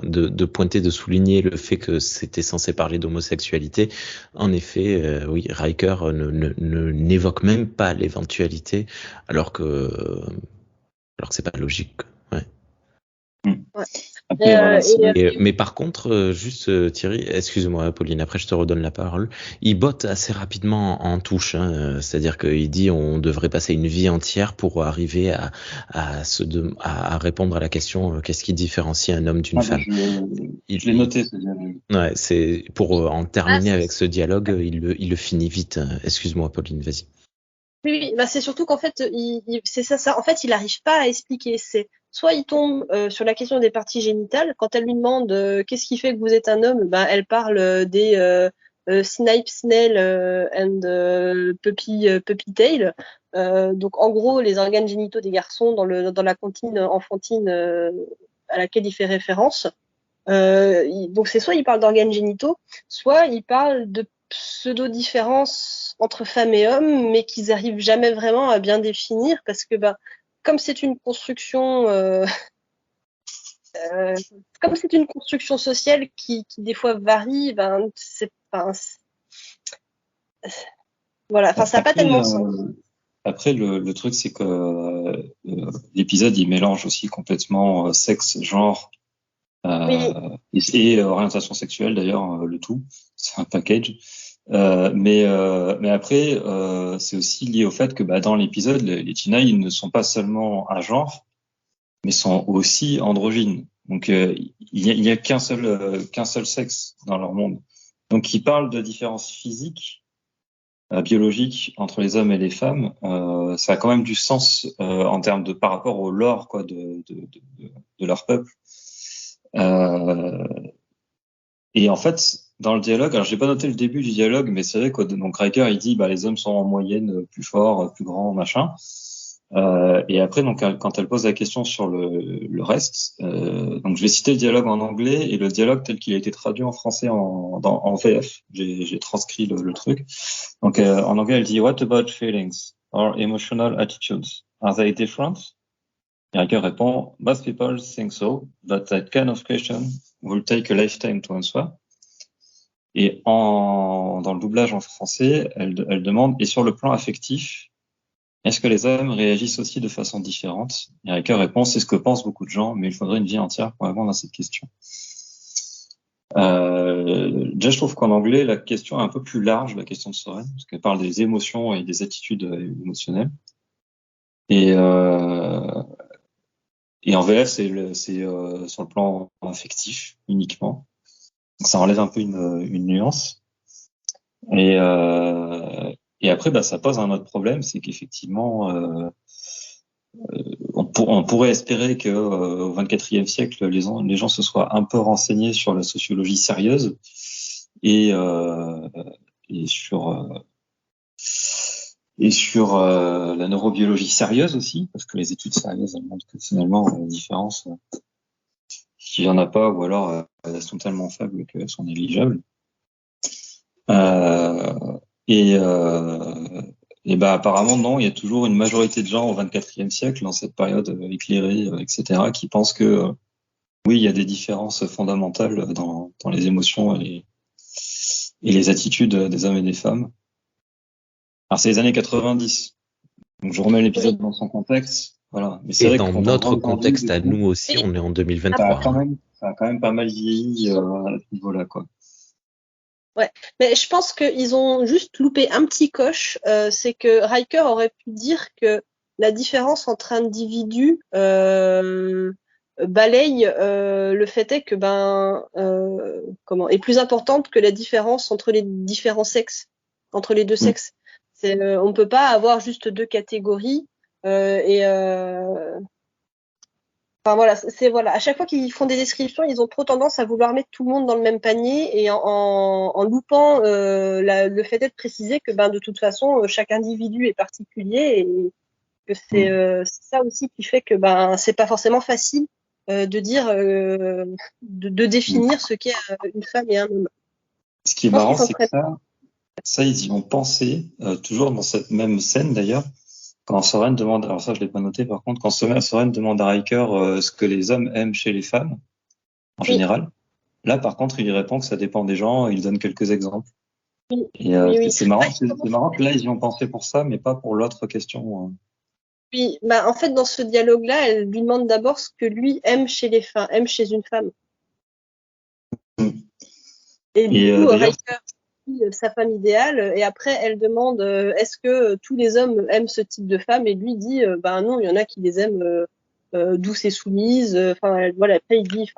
de pointer, de souligner le fait que c'était censé parler d'homosexualité, en effet, oui, Riker n'évoque même pas l'éventualité, alors que c'est pas logique. Ouais. Ouais. Après, Mais par contre, juste Thierry, excuse-moi Pauline, après je te redonne la parole. Il botte assez rapidement en touche, hein, c'est-à-dire qu'il dit on devrait passer une vie entière pour arriver à répondre à la question qu'est-ce qui différencie un homme d'une femme. Je l'ai noté ce dialogue. Ouais, c'est pour en terminer avec ce dialogue, il le finit vite. Excuse-moi Pauline, vas-y. Oui, c'est surtout qu'en fait, c'est ça. En fait, il n'arrive pas à expliquer. C'est soit il tombe sur la question des parties génitales. Quand elle lui demande qu'est-ce qui fait que vous êtes un homme, elle parle des Snipe, Snell and Puppy Tail. Donc en gros, les organes génitaux des garçons dans la cantine enfantine à laquelle il fait référence. Donc c'est soit il parle d'organes génitaux, soit il parle de pseudo-différences entre femmes et hommes, mais qu'ils arrivent jamais vraiment à bien définir parce que comme c'est une construction comme c'est une construction sociale qui des fois varie, voilà, enfin ça n'a pas tellement de sens. Après, le truc, c'est que l'épisode, il mélange aussi complètement sexe, genre et orientation sexuelle, d'ailleurs, le tout. C'est un package. Mais après, c'est aussi lié au fait que dans l'épisode, les Chennai, ils ne sont pas seulement un genre, mais sont aussi androgynes. Donc, il y a qu'un seul sexe dans leur monde. Donc, ils parlent de différences physiques, biologiques entre les hommes et les femmes. Ça a quand même du sens en termes de par rapport au lore quoi de leur peuple. Et en fait, dans le dialogue, alors j'ai pas noté le début du dialogue, mais c'est vrai que donc Riker il dit les hommes sont en moyenne plus forts, plus grands, machin. Et après donc quand elle pose la question sur le reste, donc je vais citer le dialogue en anglais et le dialogue tel qu'il a été traduit en français en VF. J'ai transcrit le truc. Donc en anglais elle dit What about feelings or emotional attitudes? Are they different? Et Riker répond Most people think so, but that kind of question will take a lifetime to answer. Et dans le doublage en français, elle demande et sur le plan affectif, est-ce que les hommes réagissent aussi de façon différente? Et Riker répond c'est ce que pensent beaucoup de gens, mais il faudrait une vie entière pour répondre à cette question. Déjà, je trouve qu'en anglais, la question est un peu plus large, la question de Soren, parce qu'elle parle des émotions et des attitudes émotionnelles. Et en VF, c'est sur le plan affectif uniquement. Donc ça enlève un peu une nuance. Et après, ça pose un autre problème, c'est qu'effectivement, on pourrait espérer que au XXIe siècle, les gens se soient un peu renseignés sur la sociologie sérieuse et sur la neurobiologie sérieuse aussi, parce que les études sérieuses elles montrent que finalement la différence, s'il y en a pas, ou alors elles sont tellement faibles qu'elles sont négligeables. Et bah apparemment non, il y a toujours une majorité de gens au XXIVe siècle, dans cette période éclairée, etc., qui pensent que oui, il y a des différences fondamentales dans les émotions et les attitudes des hommes et des femmes. Alors c'est les années 90, donc je remets l'épisode dans son contexte, voilà. Mais c'est Et vrai dans que quand on notre voit aujourd'hui, contexte à nous aussi, on est en 2023. ça a quand même pas mal vieilli à ce niveau-là, quoi. Ouais, mais je pense qu'ils ont juste loupé un petit coche. C'est que Riker aurait pu dire que la différence entre individus balaye le fait est que est plus importante que la différence entre les différents sexes, entre les deux sexes. On peut pas avoir juste deux catégories Enfin voilà, à chaque fois qu'ils font des descriptions, ils ont trop tendance à vouloir mettre tout le monde dans le même panier et en loupant le fait d'être précisé que de toute façon chaque individu est particulier et que c'est ça aussi qui fait que c'est pas forcément facile de dire de définir ce qu'est une femme et un homme. Ce qui est marrant, c'est que ça ils y ont pensé toujours dans cette même scène d'ailleurs. Quand Soren demande, alors ça je l'ai pas noté par contre, quand Soren demande à Riker ce que les hommes aiment chez les femmes, en général, là par contre il répond que ça dépend des gens, il donne quelques exemples. Oui. Et c'est marrant que là ils y ont pensé pour ça, mais pas pour l'autre question. Oui, en fait dans ce dialogue-là, elle lui demande d'abord ce que lui aime chez aime chez une femme. Et du coup, Riker sa femme idéale, et après elle demande est-ce que tous les hommes aiment ce type de femme, et lui dit non, il y en a qui les aiment douces et soumises. Voilà, après il dit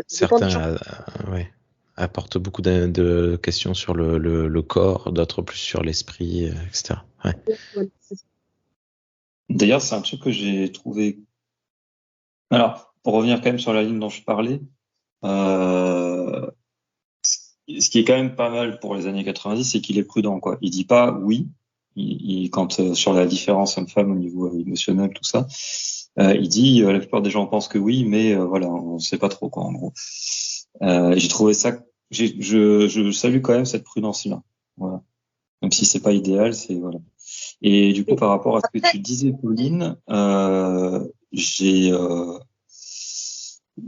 certains apportent beaucoup de questions sur le corps, d'autres plus sur l'esprit, etc. Ouais. Ouais, c'est ça. D'ailleurs, c'est un truc que j'ai trouvé. Alors, pour revenir quand même sur la ligne dont je parlais, ce qui est quand même pas mal pour les années 90, c'est qu'il est prudent, quoi. Il dit pas oui, quand sur la différence homme-femme au niveau émotionnel, tout ça, il dit la plupart des gens pensent que oui, mais voilà, on sait pas trop, quoi, en gros. J'ai trouvé ça, je salue quand même cette prudence-là, voilà. Même si c'est pas idéal, c'est voilà. Et du coup, par rapport à ce que tu disais, Pauline,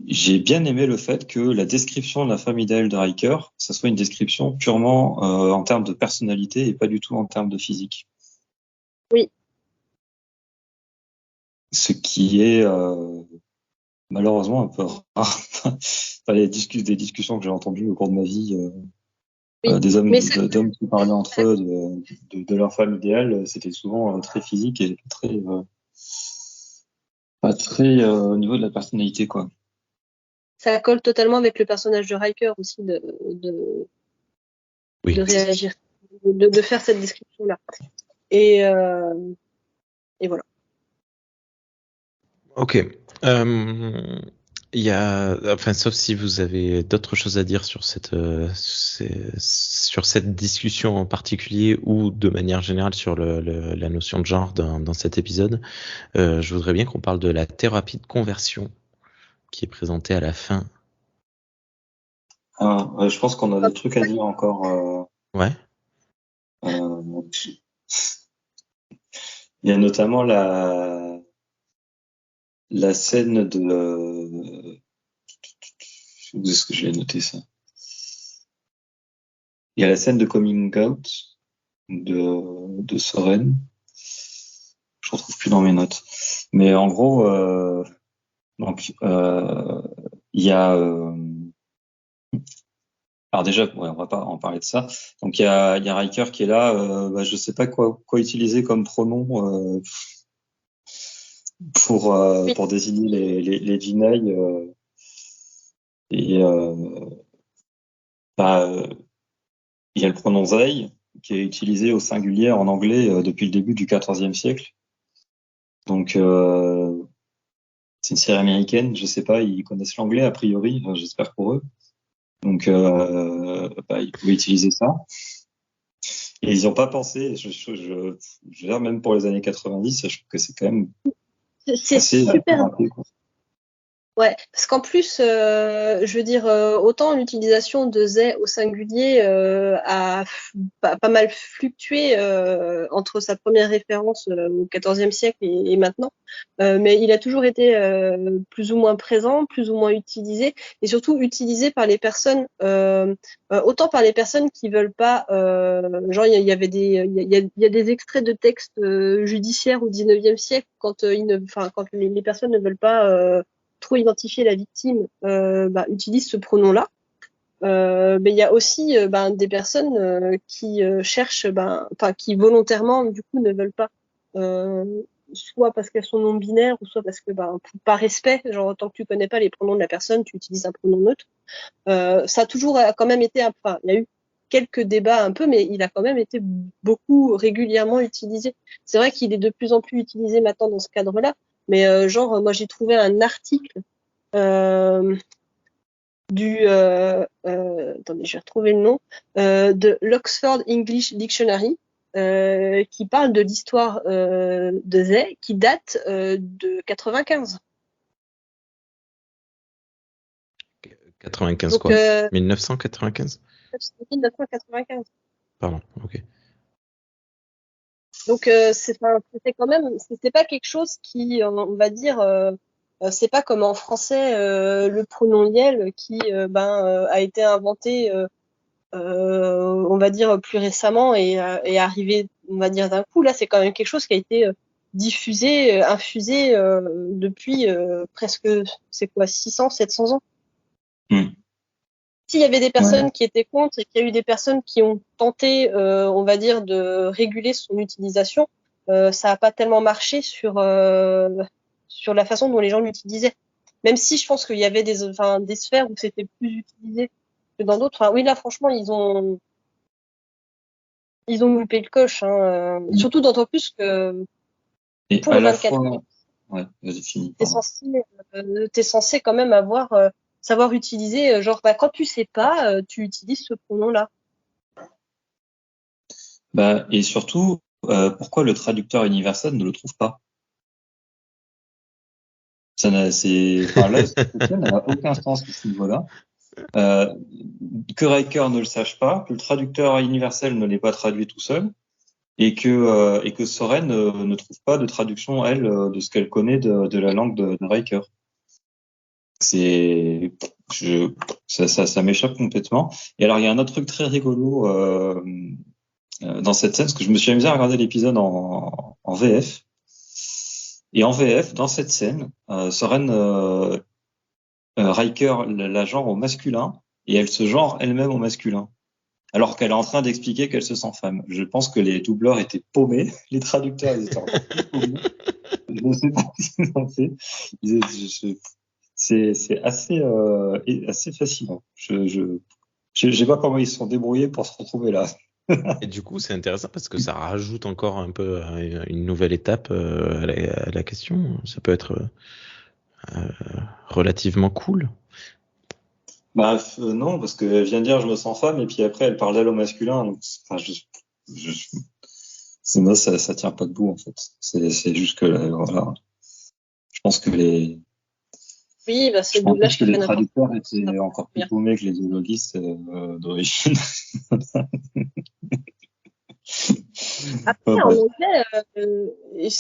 j'ai bien aimé le fait que la description de la femme idéale de Riker, ça soit une description purement en termes de personnalité et pas du tout en termes de physique. Oui. Ce qui est malheureusement un peu rare. Des discussions que j'ai entendues au cours de ma vie, d'hommes qui parlaient entre eux de leur femme idéale, c'était souvent très physique et pas très au niveau de la personnalité, quoi. Ça colle totalement avec le personnage de Riker aussi de réagir, de faire cette description-là. Et voilà. Ok. Sauf si vous avez d'autres choses à dire sur cette discussion en particulier ou de manière générale sur la notion de genre dans cet épisode, je voudrais bien qu'on parle de la thérapie de conversion qui est présentée à la fin. Je pense qu'on a des trucs à dire encore. Ouais. Il y a notamment la scène de... Où est-ce que je l'ai noté, ça? Il y a la scène de coming out de Soren. Je retrouve plus dans mes notes. Mais en gros, il y a... alors déjà, on va pas en parler de ça. Donc il y a Riker qui est là. Je sais pas quoi utiliser comme pronom pour désigner les Jedi. Il y a le pronom they qui est utilisé au singulier en anglais depuis le début du XIVe siècle. Donc c'est une série américaine, je sais pas, ils connaissent l'anglais a priori, j'espère pour eux. Donc ils pouvaient utiliser ça. Et ils n'y ont pas pensé, je veux dire, même pour les années 90, je trouve que c'est quand même c'est super. rapide, quoi. Ouais, parce qu'en plus, je veux dire, autant l'utilisation de they au singulier a pas mal fluctué entre sa première référence au XIVe siècle et maintenant, mais il a toujours été plus ou moins présent, plus ou moins utilisé, et surtout utilisé par les personnes, autant par les personnes qui veulent pas, genre il y avait il y a des extraits de textes judiciaires au XIXe siècle quand quand les personnes ne veulent pas trop identifier la victime, utilise ce pronom-là. Mais il y a aussi des personnes qui cherchent, qui volontairement du coup ne veulent pas, soit parce qu'elles sont non binaires, ou soit parce que par respect, genre tant que tu connais pas les pronoms de la personne, tu utilises un pronom neutre. Ça a toujours quand même été, il y a eu quelques débats un peu, mais il a quand même été beaucoup régulièrement utilisé. C'est vrai qu'il est de plus en plus utilisé maintenant dans ce cadre-là, mais moi j'ai trouvé un article attendez, je vais retrouver le nom, de l'Oxford English Dictionary, qui parle de l'histoire de they, qui date de 95. 95 Donc, quoi 1995 1995. Pardon, ok. Donc, c'était quand même, c'était pas quelque chose qui, on va dire, c'est pas comme en français le pronom liel qui a été inventé on va dire plus récemment et arrivé on va dire d'un coup. Là c'est quand même quelque chose qui a été diffusé infusé depuis presque c'est quoi 600 700 ans. S'il y avait des personnes qui étaient contre et qu'il y a eu des personnes qui ont tenté on va dire de réguler son utilisation, ça a pas tellement marché sur la façon dont les gens l'utilisaient, même si je pense qu'il y avait des sphères où c'était plus utilisé que dans d'autres. Enfin, oui, là, franchement, ils ont loupé le coche, hein. Surtout d'autant plus que Et pour à le la 24 fois, mai, ouais, vas-y, fini, t'es pardon. censé quand même savoir utiliser, quand tu sais pas, tu utilises ce pronom-là. Et surtout, pourquoi le traducteur universel ne le trouve pas? Là, cette question n'a aucun sens à ce niveau-là. Que Riker ne le sache pas, que le traducteur universel ne l'ait pas traduit tout seul, et que Soren ne trouve pas de traduction, elle, de ce qu'elle connaît de la langue de Riker. Ça m'échappe complètement. Et alors, il y a un autre truc très rigolo dans cette scène, parce que je me suis amusé à regarder l'épisode en VF. Et en VF, dans cette scène, Soren Riker la genre au masculin, et elle se genre elle-même au masculin, alors qu'elle est en train d'expliquer qu'elle se sent femme. Je pense que les doubleurs étaient paumés, les traducteurs ils étaient encore plus paumés. Je ne sais pas ce qu'ils ont fait. C'est assez fascinant. Je sais pas comment ils se sont débrouillés pour se retrouver là. Et du coup, c'est intéressant parce que ça rajoute encore un peu une nouvelle étape à la question. Ça peut être relativement cool. Non, parce qu'elle vient de dire je me sens femme et puis après elle parle d'elle au masculin. Donc, sinon ça tient pas debout en fait. C'est juste que voilà. Je pense que les Oui, c'est le doublage qui fait n'importe traducteurs étaient encore plus paumés que les zoologistes d'origine. Après, en anglais, les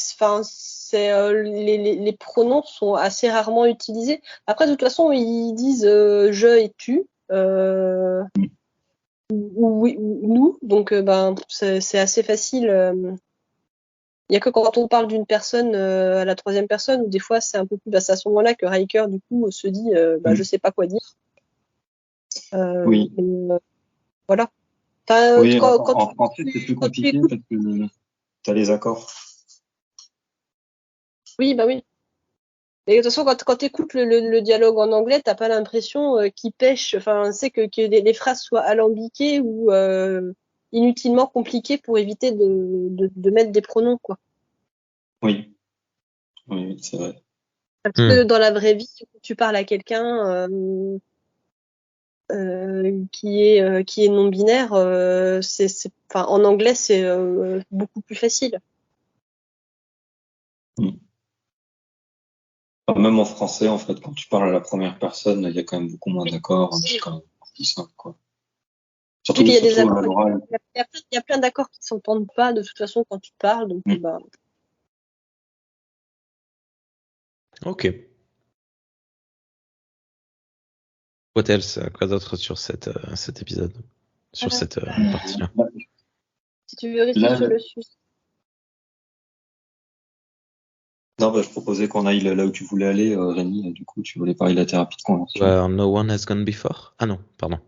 pronoms sont assez rarement utilisés. Après, de toute façon, ils disent je et tu, ou oui, ou nous. Donc, c'est assez facile. Il y a que quand on parle d'une personne à la troisième personne, où des fois, c'est un peu plus. C'est à ce moment-là que Riker, du coup, se dit je sais pas quoi dire. Oui. Voilà. Oui, en fait, c'est plus compliqué parce que tu as les accords. Oui, bah oui. Et de toute façon, quand tu écoutes le dialogue en anglais, t'as pas l'impression qu'il pêche. Enfin, c'est que les phrases soient alambiquées ou inutilement compliquées pour éviter de mettre des pronoms, quoi. Oui, oui, c'est vrai. Parce que dans la vraie vie, quand tu parles à quelqu'un qui est non binaire, en anglais, c'est beaucoup plus facile. Même en français, en fait, quand tu parles à la première personne, il y a quand même beaucoup moins d'accords, c'est quand même plus simple, quoi. Surtout, Oui, puis il y a des surtout à accords, l'oral. il y a plein d'accords qui s'entendent pas de toute façon quand tu parles, donc bah, Ok. What else? Quoi d'autre sur cet épisode? Sur cette partie-là? si tu veux rester Là, sur le sujet. non, bah, je proposais qu'on aille là où tu voulais aller, Rémi. Du coup, tu voulais parler de la thérapie de conversion. No one has gone before? Ah non, pardon.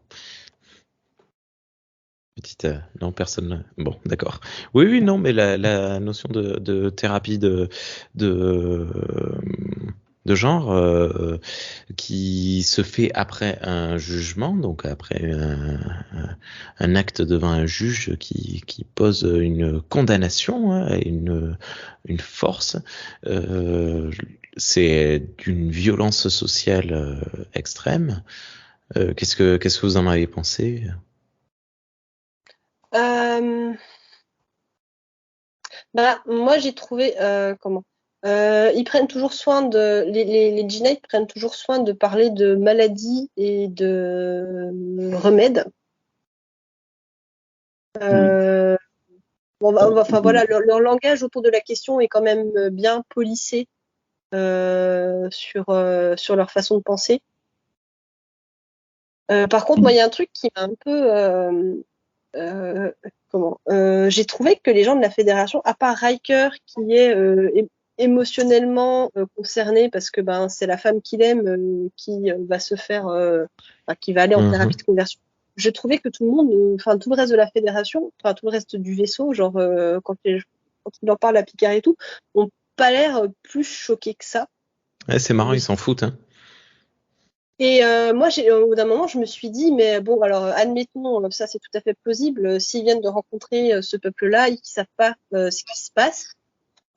Petite, non, personne. Bon, d'accord. Oui, non, mais la notion de thérapie de, de genre qui se fait après un jugement, donc après un acte devant un juge qui pose une condamnation, hein, une force, c'est d'une violence sociale extrême. Qu'est-ce que vous en avez pensé? Bah, moi, j'ai trouvé comment ils prennent toujours soin de les G-Night prennent toujours soin de parler de maladies et de remèdes. Enfin voilà, leur langage autour de la question est quand même bien policé sur leur façon de penser. Par contre, moi, il y a un truc qui m'a un peu j'ai trouvé que les gens de la fédération, à part Riker qui est émotionnellement concerné parce que ben c'est la femme qu'il aime qui va se faire, qui va aller en thérapie de conversion. Je trouvais que tout le monde, enfin tout le reste de la fédération, enfin tout le reste du vaisseau, genre quand il en parle à Picard et tout, ont pas l'air plus choqués que ça. Ouais, c'est marrant, ils s'en foutent, hein. Et moi, au bout d'un moment, je me suis dit, mais bon, alors, admettons, ça c'est tout à fait plausible, s'ils viennent de rencontrer ce peuple-là et qu'ils savent pas ce qui se passe,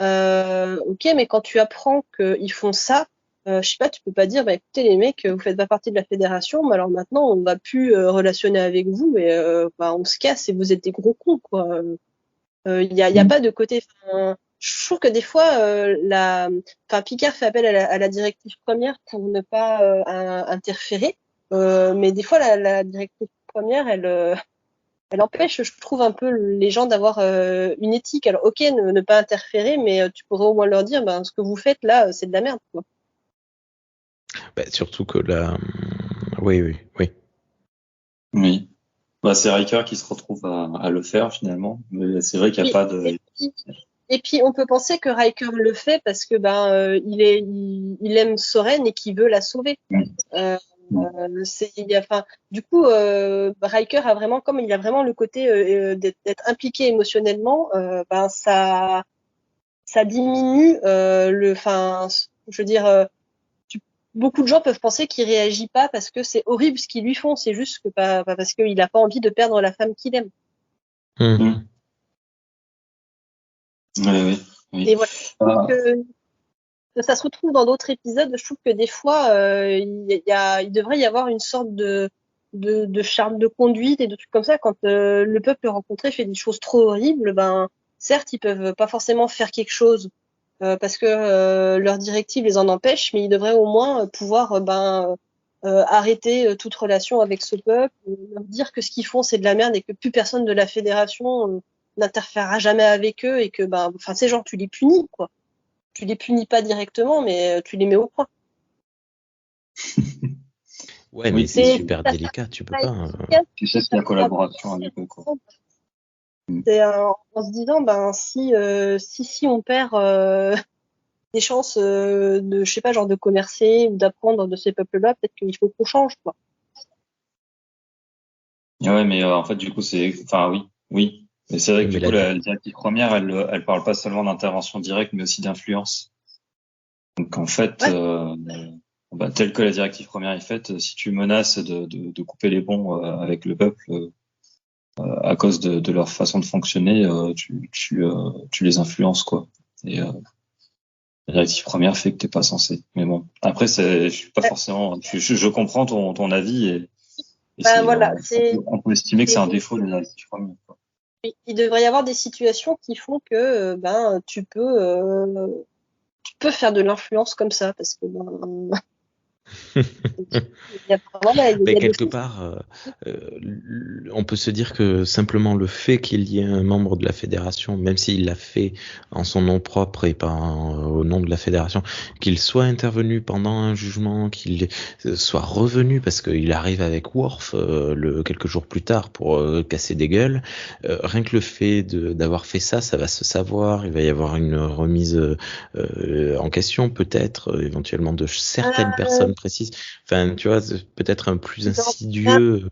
ok, mais quand tu apprends qu'ils font ça, je sais pas, tu peux pas dire, bah écoutez les mecs, vous faites pas partie de la fédération, mais alors maintenant on va plus relationner avec vous et bah, on se casse et vous êtes des gros cons, quoi. Il y a pas de côté. Je trouve que des fois, Picard fait appel à la directive première pour ne pas interférer, mais des fois la directive première, elle empêche, je trouve, un peu les gens d'avoir une éthique. Alors, ok, ne pas interférer, mais tu pourrais au moins leur dire, ben, ce que vous faites là, c'est de la merde, quoi. Bah, surtout que là, oui. Oui. Bah, c'est Riker qui se retrouve à le faire finalement, mais c'est vrai qu'il n'y a pas de. Et puis, on peut penser que Riker le fait parce que il aime Soren et qu'il veut la sauver. Du coup, Riker a vraiment, comme il a vraiment le côté d'être impliqué émotionnellement, ça diminue je veux dire, beaucoup de gens peuvent penser qu'il réagit pas parce que c'est horrible ce qu'ils lui font, c'est juste que pas parce qu'il a pas envie de perdre la femme qu'il aime. Oui. Et voilà. Que ça se retrouve dans d'autres épisodes. Je trouve que des fois, il devrait y avoir une sorte de charme de conduite et de trucs comme ça. Quand le peuple rencontré fait des choses trop horribles, ben certes, ils peuvent pas forcément faire quelque chose parce que leur directive les en empêche, mais ils devraient au moins pouvoir arrêter toute relation avec ce peuple, leur dire que ce qu'ils font c'est de la merde et que plus personne de la fédération n'interférera jamais avec eux et que ces gens tu les punis, quoi. Tu les punis pas directement, mais tu les mets au point. Ouais, mais c'est super délicat, tu peux pas. Tu sais, c'est la collaboration avec eux, quoi. C'est en se disant, si on perd des chances de, je sais pas, genre de commercer ou d'apprendre de ces peuples-là, peut-être qu'il faut qu'on change, quoi. Ouais, mais en fait, du coup, oui. Mais c'est vrai que du coup, la directive première, elle parle pas seulement d'intervention directe, mais aussi d'influence. Donc en fait, telle que la directive première est faite, si tu menaces de couper les ponts avec le peuple à cause de leur façon de fonctionner, tu les influences, quoi. Et la directive première fait que t'es pas censé. Mais bon, après, je suis pas forcément. Je comprends ton avis et on peut estimer que c'est un défaut de la directive première, quoi. Il devrait y avoir des situations qui font que tu peux peux faire de l'influence comme ça, parce que Mais quelque part, on peut se dire que simplement le fait qu'il y ait un membre de la fédération, même s'il l'a fait en son nom propre et pas au nom de la fédération, qu'il soit intervenu pendant un jugement, qu'il soit revenu parce qu'il arrive avec Worf quelques jours plus tard pour casser des gueules, rien que le fait d'avoir fait ça, ça va se savoir, il va y avoir une remise en question peut-être, éventuellement de certaines personnes précises. Enfin, tu vois, peut-être un plus insidieux.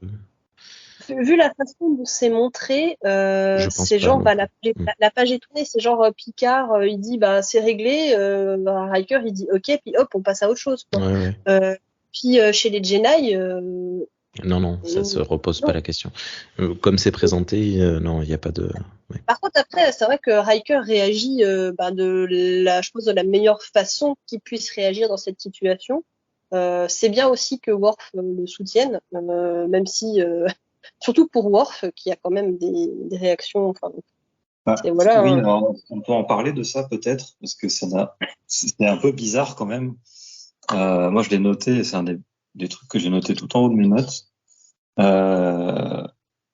Vu la façon dont c'est montré, Je pense c'est pas genre, non bah, plus. la page est tournée, c'est genre Picard, il dit, bah, c'est réglé, Riker, il dit, ok, puis hop, on passe à autre chose, quoi. Ouais. Puis chez les Jedi, Non, ça se repose non. pas la question. Comme c'est présenté, non, il n'y a pas de. Ouais. Par contre, après, c'est vrai que Riker réagit je pense, de la meilleure façon qu'il puisse réagir dans cette situation. C'est bien aussi que Worf le soutienne, même si, surtout pour Worf, qui a quand même des réactions. Enfin, voilà. Oui, alors, on peut en parler de ça peut-être, parce que c'est un peu bizarre quand même. Moi, je l'ai noté, c'est un des trucs que j'ai noté tout en haut de mes notes.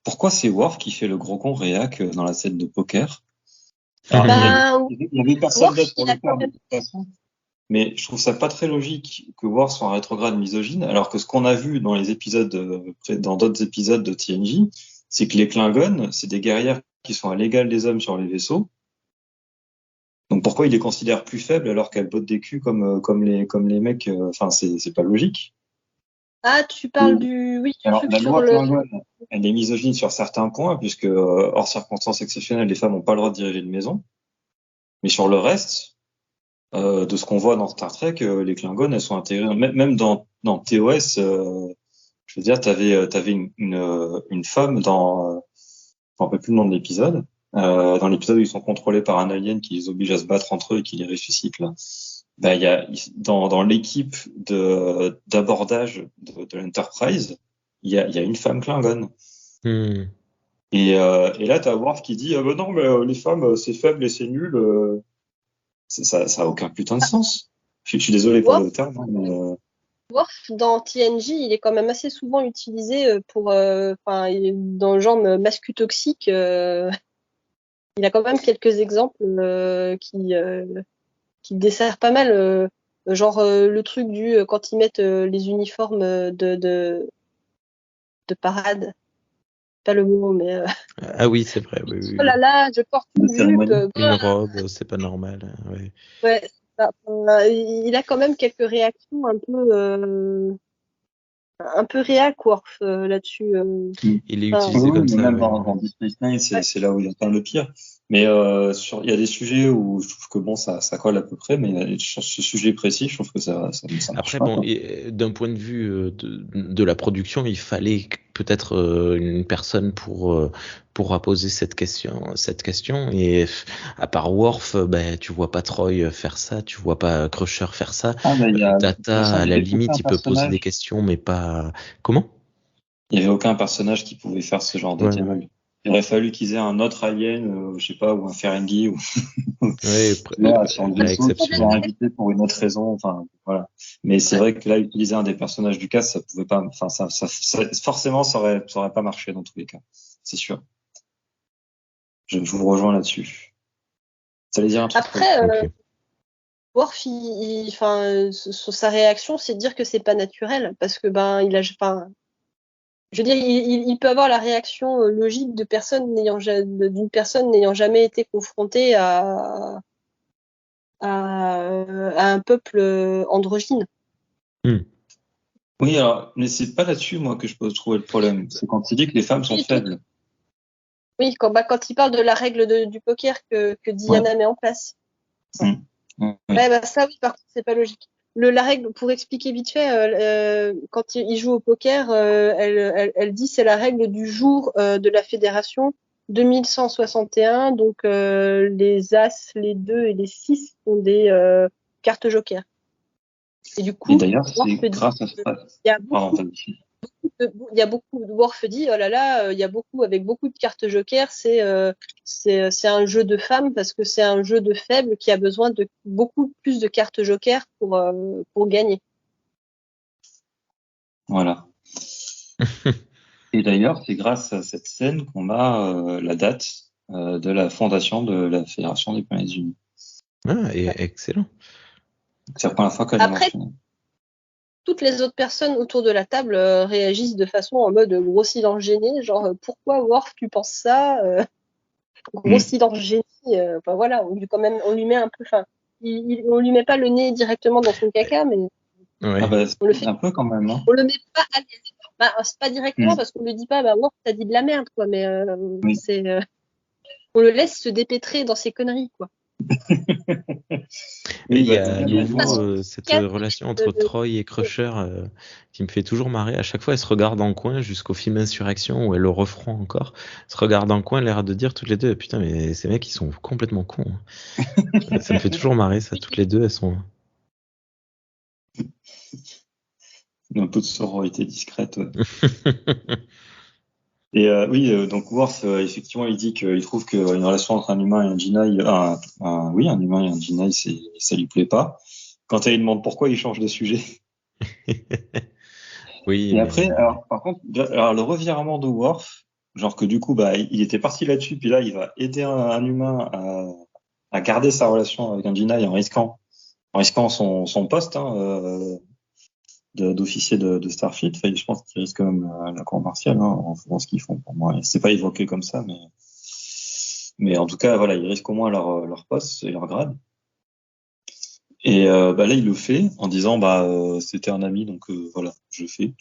Pourquoi c'est Worf qui fait le gros con réac dans la scène de poker? Alors, il y avait personne d'autre pour le faire de toute façon. Mais je trouve ça pas très logique que Worf soit un rétrograde misogyne, alors que ce qu'on a vu dans dans d'autres épisodes de TNG, c'est que les Klingons, c'est des guerrières qui sont à l'égal des hommes sur les vaisseaux. Donc pourquoi il les considère plus faibles alors qu'elles bottent des culs comme les mecs, enfin c'est pas logique. Ah, tu parles du Alors, truc la sur loi le. Klingon, elle est misogyne sur certains points, puisque hors circonstances exceptionnelles, les femmes n'ont pas le droit de diriger une maison. Mais sur le reste, de ce qu'on voit dans Star Trek, les Klingons, elles sont intégrées. Même dans TOS, je veux dire, t'avais une femme je me rappelle plus le nom de l'épisode. Dans l'épisode où ils sont contrôlés par un alien qui les oblige à se battre entre eux et qui les ressuscite là. Ben, il y a dans l'équipe d'abordage de l'Enterprise, il y a une femme Klingon. Et là, t'as Worf qui dit bah non, mais les femmes c'est faible et c'est nul. Ça a aucun putain de sens. Je suis désolé pour le terme, mais Worf dans TNG, il est quand même assez souvent utilisé pour, dans le genre mascu toxique. Il a quand même quelques exemples qui desserrent pas mal. Genre le truc quand ils mettent les uniformes de parade. Pas le mot, mais. Ah oui, c'est vrai. Oui. Oh là là, je porte une jupe. Une robe, c'est pas normal. Ouais. Ouais, c'est ça. Il a quand même quelques réactions un peu réac Worf là-dessus. Il est utilisé comme ça. Même ouais. dans Deep Space Nine, c'est là où il atteint le pire. Mais il y a des sujets où je trouve que bon, ça colle à peu près, mais sur ce sujet précis, je trouve que ça marche Après, pas. bon, d'un point de vue de la production, il fallait peut-être une personne pour poser cette question. Et à part Worf, tu vois pas Troy faire ça, tu vois pas Crusher faire ça. Data, à la limite, il peut poser des questions, mais pas. Comment? Il y avait aucun personnage qui pouvait faire ce genre de dialogue. Il aurait fallu qu'ils aient un autre alien, je sais pas, ou un Ferengi, ou sur le vaisseau, qui soit invité pour une autre raison. Enfin, voilà. Mais c'est vrai que là, utiliser un des personnages du cast, ça pouvait pas. Enfin, forcément, ça aurait pas marché dans tous les cas. C'est sûr. Je vous rejoins là-dessus. Ça allait dire un truc. Après, Worf, sa réaction, c'est de dire que c'est pas naturel, parce que je veux dire, il peut avoir la réaction logique d'une personne n'ayant jamais été confrontée à un peuple androgyne. Oui, alors, mais c'est pas là-dessus, moi, que je peux trouver le problème. C'est quand il dit que les femmes sont faibles. Oui, quand il parle de la règle du poker que Diana met en place. Ouais, ça, oui, par contre, c'est pas logique. La règle, pour expliquer vite fait, quand il joue au poker, elle dit c'est la règle du jour de la fédération 2161. Donc les As, les 2 et les 6 sont des cartes joker. Et du coup, d'ailleurs, c'est grâce à ça. il y a beaucoup de Worf dit, oh là là, il y a beaucoup avec beaucoup de cartes joker, c'est un jeu de femmes parce que c'est un jeu de faibles qui a besoin de beaucoup plus de cartes joker pour gagner. Voilà. Et d'ailleurs, c'est grâce à cette scène qu'on a la date de la fondation de la Fédération des Planètes Unies. Ah, excellent. C'est la première fois qu'elle est Après, mentionnée. toutes les autres personnes autour de la table réagissent de façon en mode gros silence gêné, genre pourquoi Worf tu penses ça gros silence gêné. Enfin voilà, on lui met un peu, enfin, on lui met pas le nez directement dans son caca, mais Ouais. Ah bah, on le fait. un peu quand même. Hein. On le met pas à l'aise. Bah, c'est pas directement parce qu'on le dit pas, bah Worf t'as dit de la merde quoi, mais Oui. c'est on le laisse se dépêtrer dans ses conneries quoi. Mais il y bah, a à d'une nouveau façon, cette relation entre Troy et Crusher qui me fait toujours marrer. À chaque fois, elles se regardent en coin jusqu'au film Insurrection où elles le referont encore. Elles se regardent en coin, l'air de dire toutes les deux, putain, mais ces mecs, ils sont complètement cons. Hein. Ça me fait toujours marrer, ça. Toutes les deux, elles sont... Un peu de sororité discrète. Ouais. Et oui, donc Worf, effectivement, il dit qu'il trouve qu'une relation entre un humain et un Jedi, un humain et un Jedi, ça lui plaît pas. Quand elle lui demande pourquoi, il change de sujet. Oui. Et mais... après, alors, par contre, alors, le revirement de Worf, genre que du coup, bah, il était parti là-dessus, puis là, il va aider un humain à garder sa relation avec un Jedi en risquant son poste, hein, d'officier de Starfleet. Enfin, je pense qu'ils risquent quand même la cour martiale hein, en faisant ce qu'ils font pour moi. C'est pas évoqué comme ça, mais en tout cas, voilà, ils risquent au moins leur poste et leur grade. Et bah là, il le fait en disant bah c'était un ami, donc voilà, je le fais.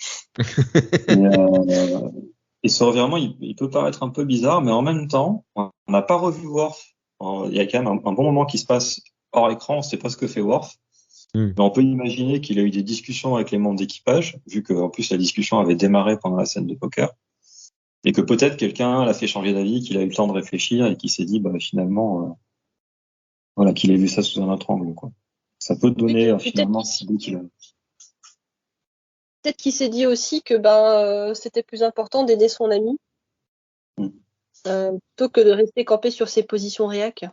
Et ce revirement, il peut paraître un peu bizarre, mais en même temps, on n'a pas revu Worf. Il y a quand même un bon moment qui se passe hors écran, on sait pas ce que fait Worf. Mais on peut imaginer qu'il a eu des discussions avec les membres d'équipage, vu qu'en plus la discussion avait démarré pendant la scène de poker, et que peut-être quelqu'un l'a fait changer d'avis, qu'il a eu le temps de réfléchir et qu'il s'est dit bah finalement, voilà, qu'il ait vu ça sous un autre angle, quoi. Ça peut donner finalement cette idée qu'il a. Peut-être qu'il s'est dit aussi que c'était plus important d'aider son ami plutôt que de rester campé sur ses positions réac.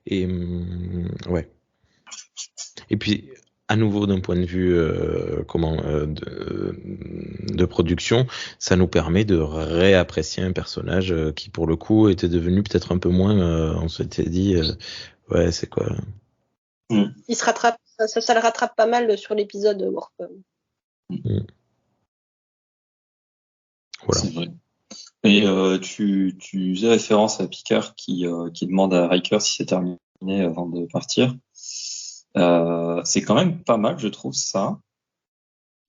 Et ouais. Et puis, à nouveau, d'un point de vue de production, ça nous permet de réapprécier un personnage qui, pour le coup, était devenu peut-être un peu moins. On s'était dit, ouais, c'est quoi. Il se rattrape, ça le rattrape pas mal sur l'épisode Worf. Voilà. C'est vrai. Et tu faisais référence à Picard qui demande à Riker si c'est terminé avant de partir. C'est quand même pas mal, je trouve ça,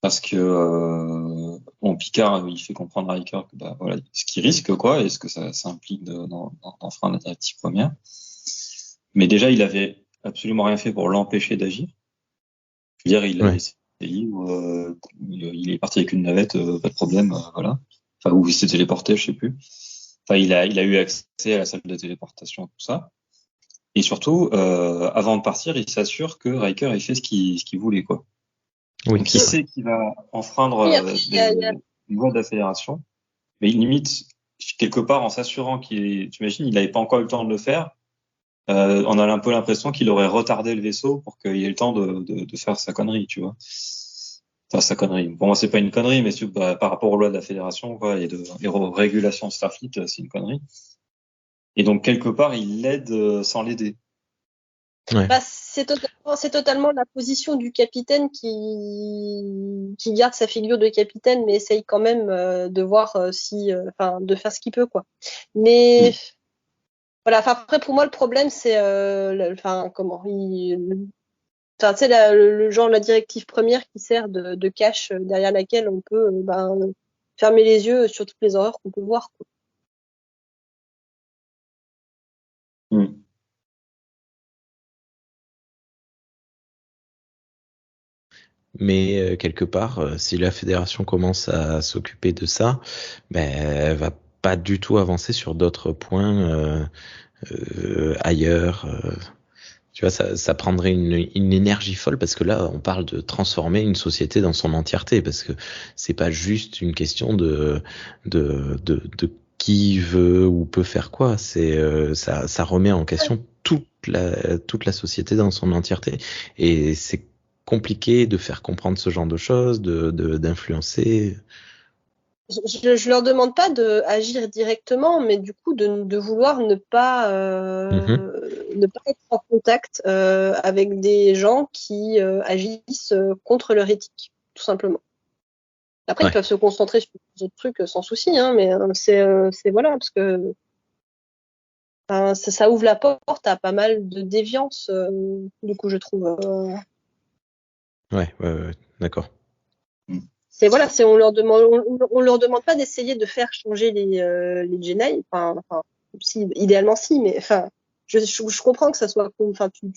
parce que Picard il fait comprendre à Riker que bah voilà ce qu'il risque quoi et ce que ça implique d'enfreindre la directive première. Mais déjà il avait absolument rien fait pour l'empêcher d'agir. Je veux dire il a essayé il est parti avec une navette, pas de problème, voilà. Enfin où il s'est téléporté, je sais plus. Enfin il a eu accès à la salle de téléportation, tout ça. Et surtout, avant de partir, il s'assure que Riker ait fait ce qu'il voulait, quoi. Oui, donc il sait qu'il va enfreindre les lois de la Fédération, mais il limite quelque part en s'assurant t'imagines, il n'avait pas encore eu le temps de le faire. On a un peu l'impression qu'il aurait retardé le vaisseau pour qu'il ait le temps de faire sa connerie, tu vois. Enfin, sa connerie. Pour moi, c'est pas une connerie, mais par rapport aux lois de la Fédération, quoi, et aux régulations de Starfleet, c'est une connerie. Et donc quelque part, il l'aide sans l'aider. Ouais. Bah, c'est totalement la position du capitaine qui garde sa figure de capitaine, mais essaye quand même de voir de faire ce qu'il peut, quoi. Mais voilà. Enfin, après, pour moi, le problème, c'est le genre la directive première qui sert de cache derrière laquelle on peut fermer les yeux sur toutes les horreurs qu'on peut voir, quoi. Mais quelque part, si la fédération commence à s'occuper de ça, elle va pas du tout avancer sur d'autres points ailleurs. Tu vois, ça prendrait une énergie folle parce que là, on parle de transformer une société dans son entièreté parce que c'est pas juste une question de qui veut ou peut faire quoi. Ça remet en question toute la société dans son entièreté et c'est compliqué de faire comprendre ce genre de choses, d'influencer. Je leur demande pas de agir directement, mais du coup de vouloir ne pas être en contact avec des gens qui agissent contre leur éthique, tout simplement. Après, Ouais. ils peuvent se concentrer sur les autres trucs sans souci, hein, mais c'est voilà, parce que ça ouvre la porte à pas mal de déviance, du coup, je trouve. Ouais, d'accord. On leur demande pas d'essayer de faire changer les Jedi. Enfin, si, idéalement si, mais enfin, je comprends que ça soit, enfin, tu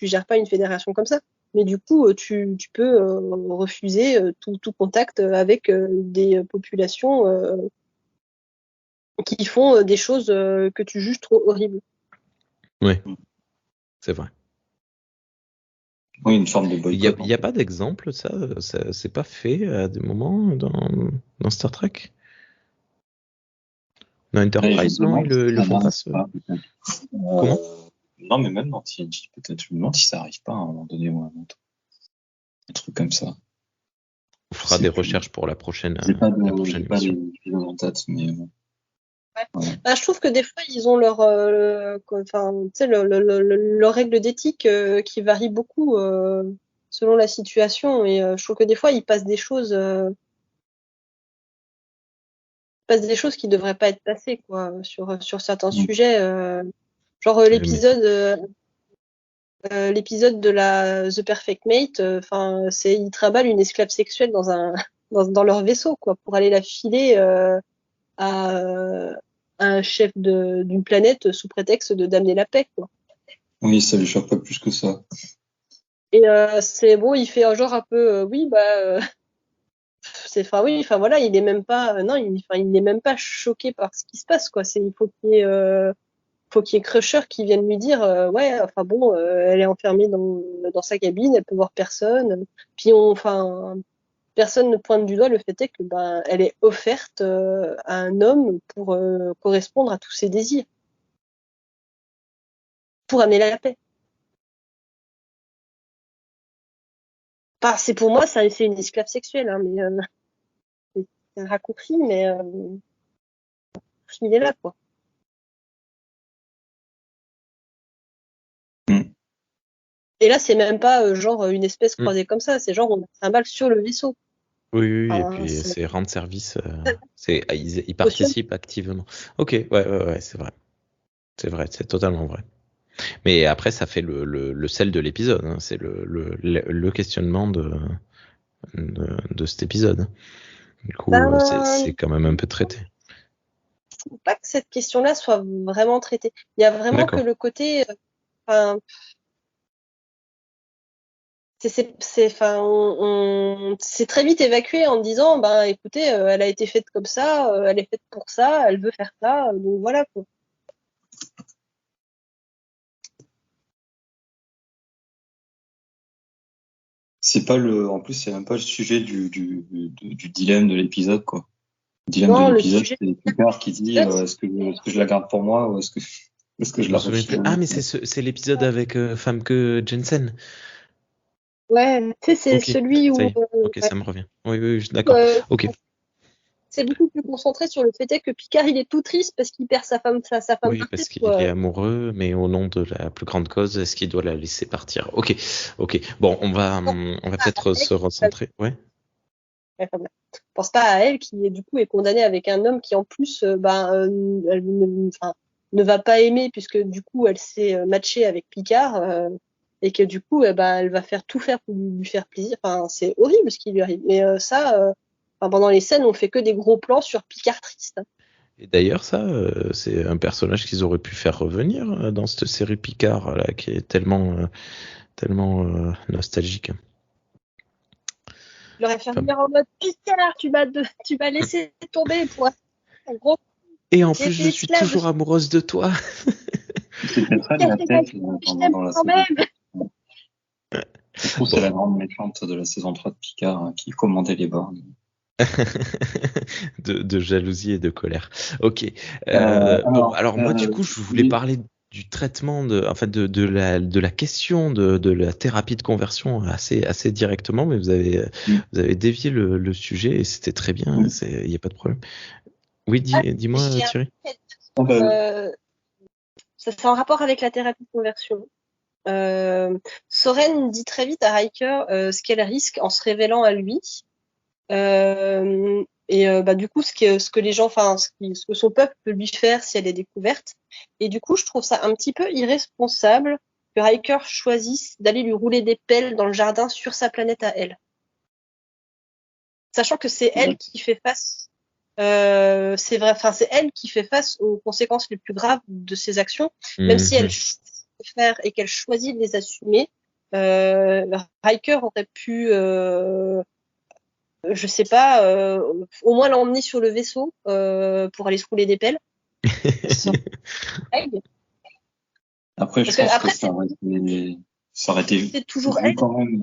gères pas une fédération comme ça, mais du coup, tu peux refuser tout contact avec des populations qui font des choses que tu juges trop horribles. Ouais, c'est vrai. Oui, une forme de Il y boycott. a pas d'exemple, ça c'est pas fait à des moments dans Star Trek? Dans Enterprise, non, ils le font pas. Comment? Non, mais même dans TNG, peut-être. Je me demande si ça arrive pas à un moment donné ou à un autre. Un truc comme ça. On fera des recherches pour la prochaine J'ai pas émission. d'épisode en tête, mais ouais. Bah, je trouve que des fois, ils ont leur, enfin, tu sais, leurs règles d'éthique qui varient beaucoup selon la situation. Et je trouve que des fois, ils passent des choses qui devraient pas être passées, quoi, sur certains sujets. Genre l'épisode de la The Perfect Mate. Enfin, ils trimballent une esclave sexuelle dans leur vaisseau, quoi, pour aller la filer à un chef d'une planète sous prétexte d'amener la paix, quoi. Oui, ça lui choque pas plus que ça. Et c'est bon, il fait un genre un peu oui, bah enfin oui, enfin voilà, il est même pas non, il n'est même pas choqué par ce qui se passe, quoi. Il faut qu'il y ait Crusher qui vienne lui dire ouais, enfin bon, elle est enfermée dans sa cabine, elle peut voir personne. Puis personne ne pointe du doigt le fait est que ben elle est offerte à un homme pour correspondre à tous ses désirs, pour amener la paix. Enfin, pour moi, c'est une esclave sexuelle, hein, mais c'est un raccourci, mais il est là, quoi. Et là, c'est même pas genre une espèce croisée comme ça, c'est genre on trimballe sur le vaisseau. Oui, et puis c'est rendre service. Ils participent activement. Ok, ouais, c'est vrai. C'est vrai, c'est totalement vrai. Mais après, ça fait le sel de l'épisode. Hein. C'est le questionnement de cet épisode. Du coup, c'est quand même un peu traité. Je trouve pas que cette question-là soit vraiment traitée. Il y a vraiment que le côté. C'est très vite évacué en disant, ben écoutez, elle a été faite comme ça, elle est faite pour ça, elle veut faire ça, donc voilà, quoi. En plus, c'est même pas le sujet du dilemme de l'épisode, quoi. Le dilemme de l'épisode, c'est Picard qui dit, est-ce que je la garde pour moi ou est-ce que je la refile? Ah, mais c'est l'épisode avec Famke Janssen. Ouais, tu sais, c'est celui où. Ok, ça me revient. Oui, d'accord. Ok. C'est beaucoup plus concentré sur le fait que Picard, il est tout triste parce qu'il perd sa femme. Oui, parce qu'il est amoureux, mais au nom de la plus grande cause, est-ce qu'il doit la laisser partir? Ok. Bon, on va peut-être se recentrer. Ouais. Pense pas à elle qui du coup est condamnée avec un homme qui en plus elle ne va pas aimer puisque du coup elle s'est matchée avec Picard et que du coup elle va tout faire pour lui faire plaisir. Enfin, c'est horrible ce qui lui arrive. Mais pendant les scènes on fait que des gros plans sur Picard triste. Et d'ailleurs ça c'est un personnage qu'ils auraient pu faire revenir dans cette série Picard là qui est tellement nostalgique. Il aurait fait venir en mode Picard, tu m'as laissé tomber pour un gros. Et en plus, je suis toujours amoureuse de toi. C'était très de la tête dans la quand saison. même. Je trouve que c'est la grande méchante de la saison 3 de Picard qui commandait les bornes. de jalousie et de colère. Ok. Alors moi du coup je voulais parler du traitement de la question de la thérapie de conversion assez directement, mais vous avez dévié le sujet et c'était très bien. Il n'y a pas de problème. Oui, dis-moi Thierry. Ça c'est en rapport avec la thérapie de conversion. Soren dit très vite à Riker ce qu'elle risque en se révélant à lui. Du coup, ce que les gens, ce que son peuple peut lui faire si elle est découverte. Et du coup, je trouve ça un petit peu irresponsable que Riker choisisse d'aller lui rouler des pelles dans le jardin sur sa planète à elle. Sachant que c'est elle qui fait face, c'est elle qui fait face aux conséquences les plus graves de ses actions, même si elle choisit de faire et qu'elle choisit de les assumer. Riker aurait pu je sais pas, au moins l'emmener sur le vaisseau pour aller se rouler des pelles. Après, je pense que ça aurait été c'est toujours elle quand même.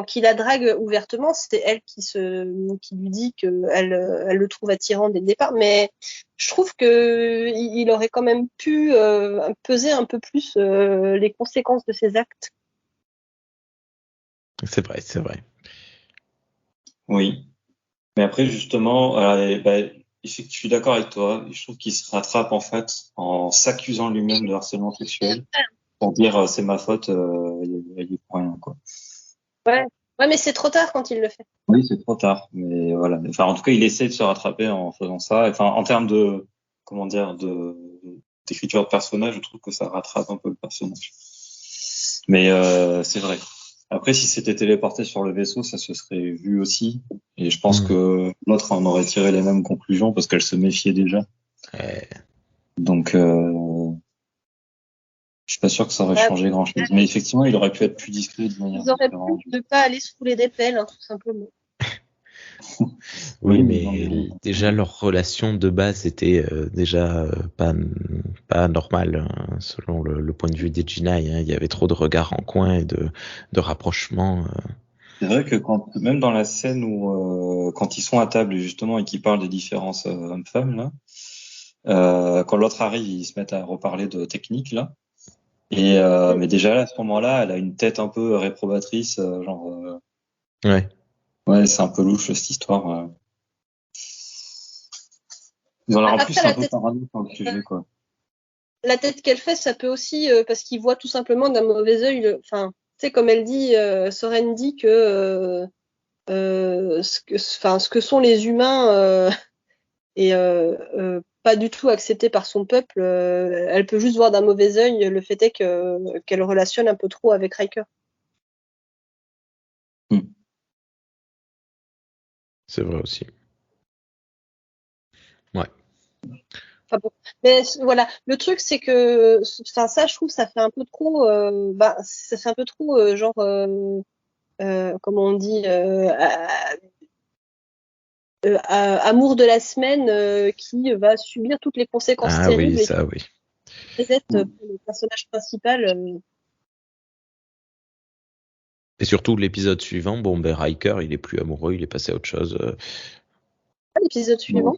Qui la drague ouvertement, c'était elle qui lui dit qu'elle le trouve attirant dès le départ, mais je trouve que il aurait quand même pu peser un peu plus les conséquences de ses actes. C'est vrai. Oui. Mais après, justement, je suis d'accord avec toi. Je trouve qu'il se rattrape, en fait, en s'accusant lui-même de harcèlement sexuel pour dire c'est ma faute, il est pour rien, quoi. Ouais, mais c'est trop tard quand il le fait. Oui, c'est trop tard. Mais voilà. Enfin, en tout cas, il essaie de se rattraper en faisant ça. Enfin, en termes de, d'écriture de personnage, je trouve que ça rattrape un peu le personnage. Mais c'est vrai. Après, si c'était téléporté sur le vaisseau, ça se serait vu aussi. Et je pense que l'autre en aurait tiré les mêmes conclusions parce qu'elle se méfiait déjà. Donc, je suis pas sûr que ça aurait changé grand-chose. Mais effectivement, il aurait pu être plus discret de manière différente. Ils auraient pu ne pas aller se rouler des pelles, hein, tout simplement. Oui, mais déjà leur relation de base était déjà pas normale selon le point de vue des Jedi. Il y avait trop de regards en coin et de rapprochements. C'est vrai que même dans la scène où quand ils sont à table justement et qu'ils parlent des différences hommes-femmes là, quand l'autre arrive, ils se mettent à reparler de technique là. Et mais déjà là, à ce moment-là, elle a une tête un peu réprobatrice, Ouais, c'est un peu louche cette histoire. Ils en ont en plus un peu parano sur le sujet, quoi. La tête qu'elle fait, ça peut aussi parce qu'il voit tout simplement d'un mauvais œil. Enfin, tu sais, comme elle dit, Soren dit que ce que sont les humains et pas du tout accepté par son peuple. Elle peut juste voir d'un mauvais œil le fait est qu'elle relationne un peu trop avec Riker. C'est vrai aussi. Ouais. Enfin bon. Mais voilà, le truc c'est que, ça je trouve ça fait un peu trop, ça fait un peu trop comment on dit, amour de la semaine qui va subir toutes les conséquences terribles oui, ça, oui. pour le personnage principal. Et surtout l'épisode suivant, Riker, il est plus amoureux, il est passé à autre chose. L'épisode suivant.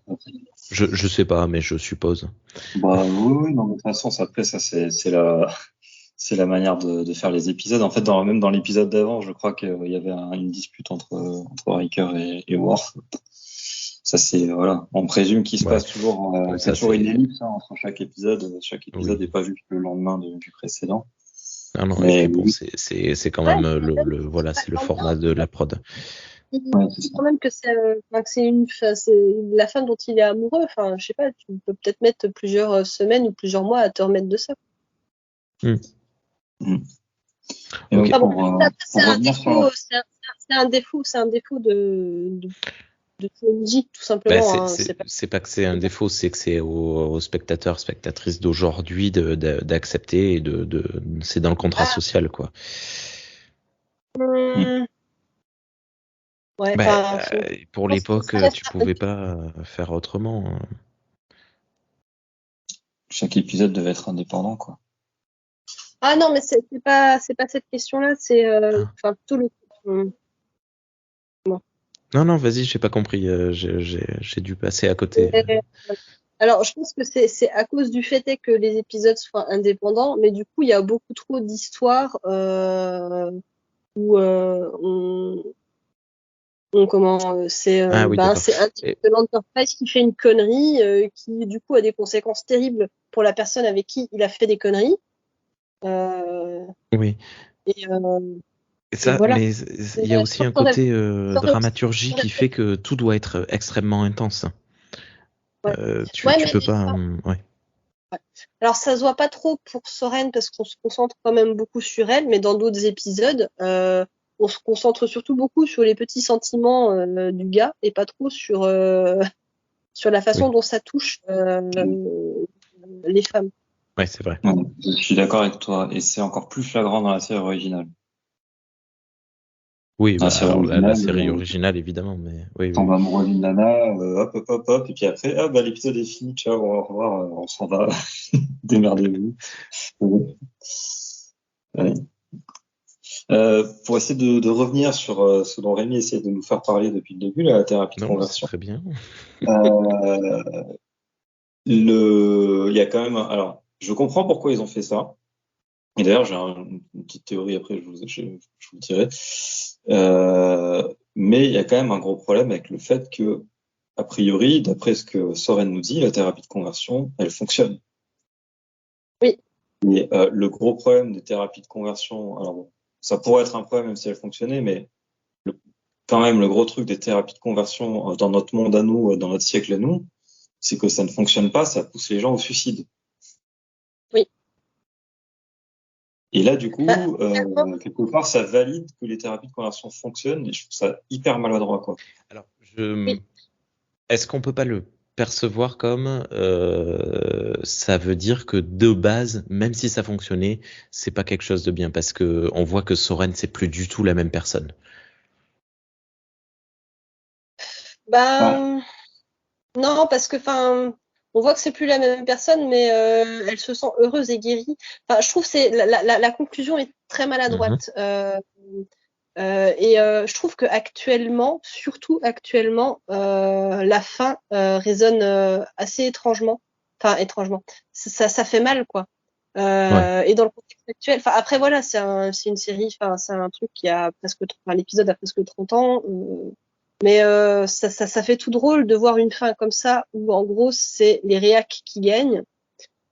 Je sais pas, mais je suppose. Oui, non, mais de toute façon, après ça c'est la manière de faire les épisodes. En fait, même dans l'épisode d'avant, je crois qu'il y avait une dispute entre Riker et Worf. Ça c'est voilà, on présume qu'il se passe toujours, c'est toujours une ellipse entre chaque épisode. Chaque épisode n'est pas vu le lendemain du précédent. Ah non, mais bon, c'est quand même c'est le format de la prod. C'est quand même que c'est la femme dont il est amoureux. Enfin, je sais pas, tu peux peut-être mettre plusieurs semaines ou plusieurs mois à te remettre de ça. C'est un défaut de TNJ, tout simplement. C'est pas que c'est un défaut, c'est que c'est aux spectateurs, spectatrices d'aujourd'hui d'accepter et c'est dans le contrat social, quoi. Ouais, pour l'époque, tu pouvais pas faire autrement. chaque épisode devait être indépendant, quoi. Ah non, mais c'est pas cette question-là, c'est enfin plutôt le. Non, vas-y, j'ai pas compris. J'ai dû passer à côté. Alors, je pense que c'est à cause du fait que les épisodes soient indépendants, mais du coup, il y a beaucoup trop d'histoires où c'est Oui, d'accord. c'est un type de l'Enterprise qui fait une connerie qui du coup a des conséquences terribles pour la personne avec qui il a fait des conneries. Oui. Et ça, voilà. mais il y a aussi un côté dramaturgie qui fait que tout doit être extrêmement intense. Ouais. Tu Ouais, mais peux pas. Ouais. alors ça se voit pas trop pour Soren parce qu'on se concentre quand même beaucoup sur elle, mais dans d'autres épisodes, on se concentre surtout beaucoup sur les petits sentiments du gars et pas trop sur sur la façon dont ça touche les femmes. Ouais, c'est vrai. Ouais, je suis d'accord avec toi, et c'est encore plus flagrant dans la série originale. Oui, Dans la série originale, évidemment, mais oui. Tombe amoureux d'une nana, hop, et puis après, l'épisode est fini, ciao, au revoir, on s'en va, démerdez-vous. Ouais. Pour essayer de revenir sur ce dont Rémi essaie de nous faire parler depuis le début, la thérapie de conversion. Très bien. Il y a quand même, alors, je comprends pourquoi ils ont fait ça. Et d'ailleurs, j'ai une petite théorie après, je vous dirai. Mais il y a quand même un gros problème avec le fait que, a priori, d'après ce que Soren nous dit, la thérapie de conversion, elle fonctionne. Oui. Mais le gros problème des thérapies de conversion, alors bon, ça pourrait être un problème même si elle fonctionnait, mais quand même le gros truc des thérapies de conversion dans notre monde à nous, dans notre siècle à nous, c'est que ça ne fonctionne pas, ça pousse les gens au suicide. Oui. Et là, du coup, quelque part, ça valide que les thérapies de conversion fonctionnent, et je trouve ça hyper maladroit, quoi. Alors, est-ce qu'on peut pas le percevoir comme ça veut dire que de base, même si ça fonctionnait, c'est pas quelque chose de bien parce que on voit que Soren c'est plus du tout la même personne. Non, parce que on voit que c'est plus la même personne, mais elle se sent heureuse et guérie. Enfin, je trouve que c'est la conclusion est très maladroite. Je trouve que actuellement, surtout actuellement, la fin résonne assez étrangement. Enfin, étrangement. Ça fait mal, quoi. Et dans le contexte actuel, enfin après voilà, c'est une série, enfin c'est un truc qui a l'épisode a presque 30 ans. Mais ça fait tout drôle de voir une fin comme ça où en gros c'est les réacs qui gagnent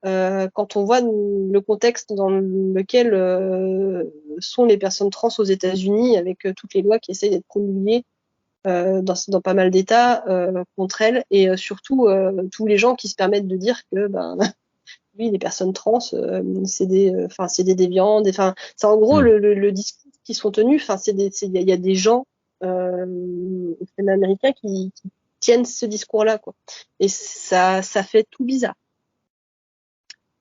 quand on voit le contexte dans lequel sont les personnes trans aux États-Unis avec toutes les lois qui essayent d'être promulguées dans pas mal d'États contre elles et surtout tous les gens qui se permettent de dire que oui les personnes trans c'est des déviants, enfin c'est en gros le discours qui sont tenus, enfin il y a des gens américains qui tiennent ce discours-là, quoi. Et ça fait tout bizarre.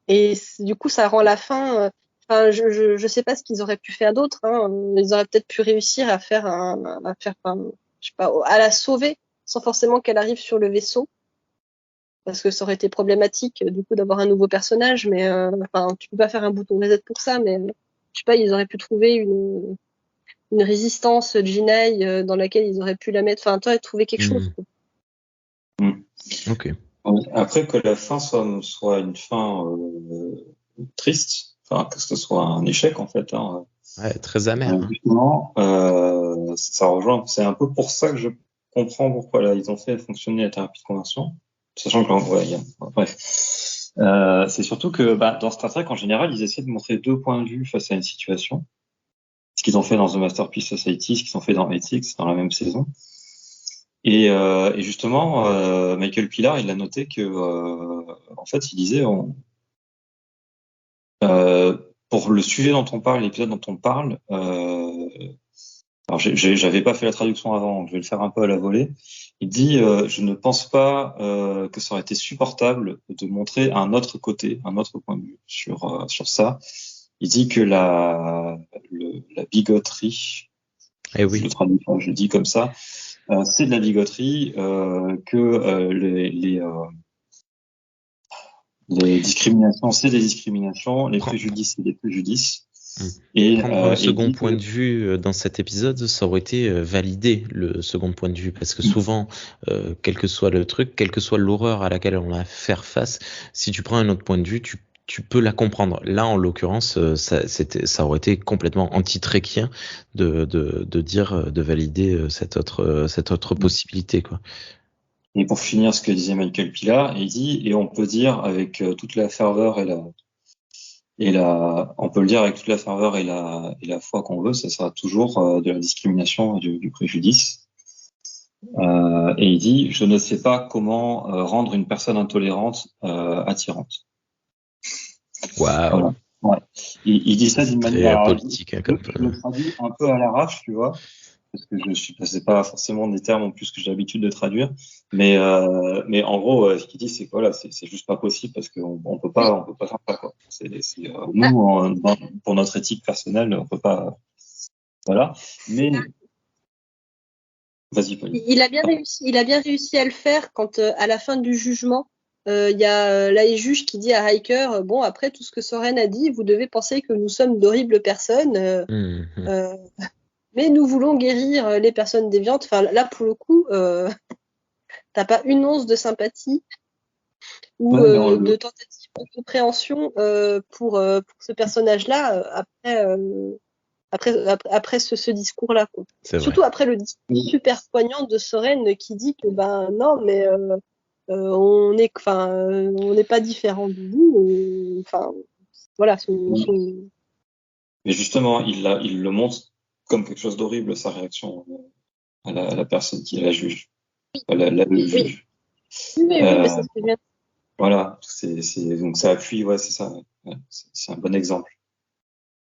Et du coup, ça rend la fin. Enfin, je sais pas ce qu'ils auraient pu faire d'autre. Hein. Ils auraient peut-être pu réussir à faire je sais pas, à la sauver sans forcément qu'elle arrive sur le vaisseau, parce que ça aurait été problématique du coup d'avoir un nouveau personnage. Mais tu peux pas faire un bouton reset pour ça. Mais je sais pas, ils auraient pu trouver une résistance Jinaï dans laquelle ils auraient pu la mettre. Enfin, toi, trouver quelque chose. Quoi. Ok. Après que la fin soit une fin triste, enfin que ce soit un échec en fait. Hein, ouais, très amer. Justement, ça rejoint. C'est un peu pour ça que je comprends pourquoi là ils ont fait fonctionner la thérapie de conversion, sachant que bref. C'est surtout que dans Star Trek en général, ils essaient de montrer deux points de vue face à une situation. Ce qu'ils ont fait dans The Masterpiece Society, ce qu'ils ont fait dans Ethics, dans la même saison. Et justement, Michael Pillar, il a noté que, en fait, il disait, pour le sujet dont on parle, l'épisode dont on parle, alors j'avais pas fait la traduction avant, je vais le faire un peu à la volée. Il dit, je ne pense pas que ça aurait été supportable de montrer un autre côté, un autre point de vue sur ça. Il dit que la bigoterie, je le traduis, je le dis comme ça, c'est de la bigoterie que Les discriminations, c'est des discriminations. Les préjudices, c'est des préjudices. Et prendre un second point de vue dans cet épisode, ça aurait été valider le second point de vue, parce que souvent, quel que soit le truc, quelle que soit l'horreur à laquelle on va faire face, si tu prends un autre point de vue, tu peux la comprendre. Là, en l'occurrence, ça aurait été complètement anti-trekien de dire, de valider cette autre possibilité, quoi. Et pour finir, ce que disait Michael Pilar, il dit, et on peut dire avec toute la ferveur on peut le dire avec toute la ferveur et la foi qu'on veut, ça sera toujours de la discrimination et du préjudice. Et il dit, je ne sais pas comment rendre une personne intolérante attirante. Waouh. Voilà. Ouais. Il dit ça d'une manière politique, hein, comme je le traduis un peu à l'arrache, tu vois, parce que c'est pas forcément des termes en plus que j'ai l'habitude de traduire, mais en gros, ce qu'il dit, c'est que voilà, c'est juste pas possible parce qu'on peut pas faire ça, quoi. Nous, pour notre éthique personnelle, on peut pas, voilà. Mais vas-y, Pauline. Il a bien réussi à le faire quand à la fin du jugement, il y a là les juges qui dit à Riker, bon, après tout ce que Soren a dit, vous devez penser que nous sommes d'horribles personnes, mais nous voulons guérir les personnes déviantes. Enfin, là, pour le coup, t'as pas une once de sympathie ou de tentative de compréhension pour ce personnage-là après ce discours-là, quoi. Surtout après le discours super poignant de Soren qui dit que ben non, mais on n'est pas différent de vous. Enfin, voilà. Mais justement, il le montre comme quelque chose d'horrible, sa réaction à la personne qui est la juge, le juge. Oui, mais c'est ce que je viens de dire. Voilà, donc ça appuie, ouais, c'est ça. Ouais, c'est un bon exemple.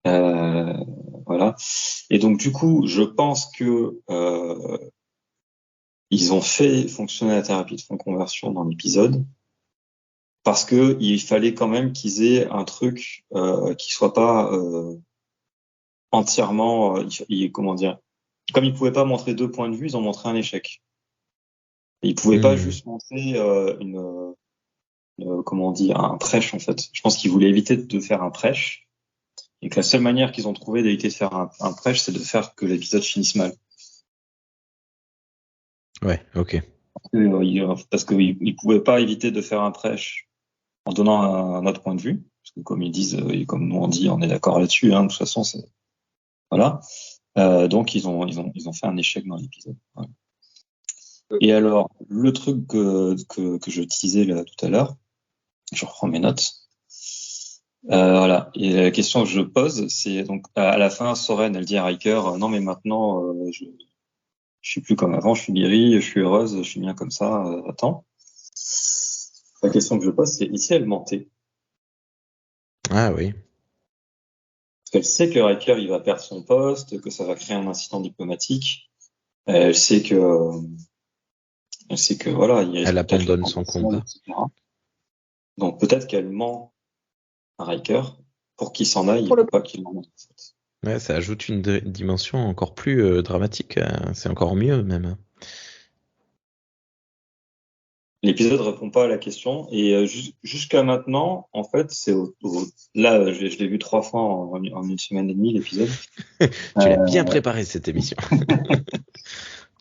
Voilà. Et donc du coup, je pense que ils ont fait fonctionner la thérapie de fond conversion dans l'épisode parce que il fallait quand même qu'ils aient un truc qui soit pas entièrement, comment dire, comme ils pouvaient pas montrer deux points de vue, ils ont montré un échec. Et ils pouvaient pas juste montrer comment on dit, un prêche en fait. Je pense qu'ils voulaient éviter de faire un prêche. Et que la seule manière qu'ils ont trouvé d'éviter de faire un prêche, c'est de faire que l'épisode finisse mal. Ouais, ok. Parce qu'ils pouvaient pas éviter de faire un prêche en donnant un autre point de vue. Parce que comme ils disent, et comme nous on dit, on est d'accord là-dessus, hein, de toute façon, c'est, voilà. Donc ils ont fait un échec dans l'épisode. Voilà. Et alors, le truc que je teasais là tout à l'heure, je reprends mes notes. Voilà. Et la question que je pose, c'est donc à la fin, Soren, elle dit à Riker, non mais maintenant, je suis plus comme avant, je suis guérie, je suis heureuse, je suis bien comme ça. Attends. La question que je pose, c'est ici elle mentait. Ah oui. Parce qu'elle sait que Riker il va perdre son poste, que ça va créer un incident diplomatique. Elle sait que voilà. Elle abandonne son combat. Etc. Donc peut-être qu'elle ment à Riker pour qu'il s'en aille, pour pas qu'il en aille. Ouais, ça ajoute une dimension encore plus dramatique. C'est encore mieux même. L'épisode répond pas à la question et jusqu'à maintenant, en fait, c'est là, je l'ai vu 3 fois en une semaine et demie l'épisode. Tu l'as bien préparé cette émission.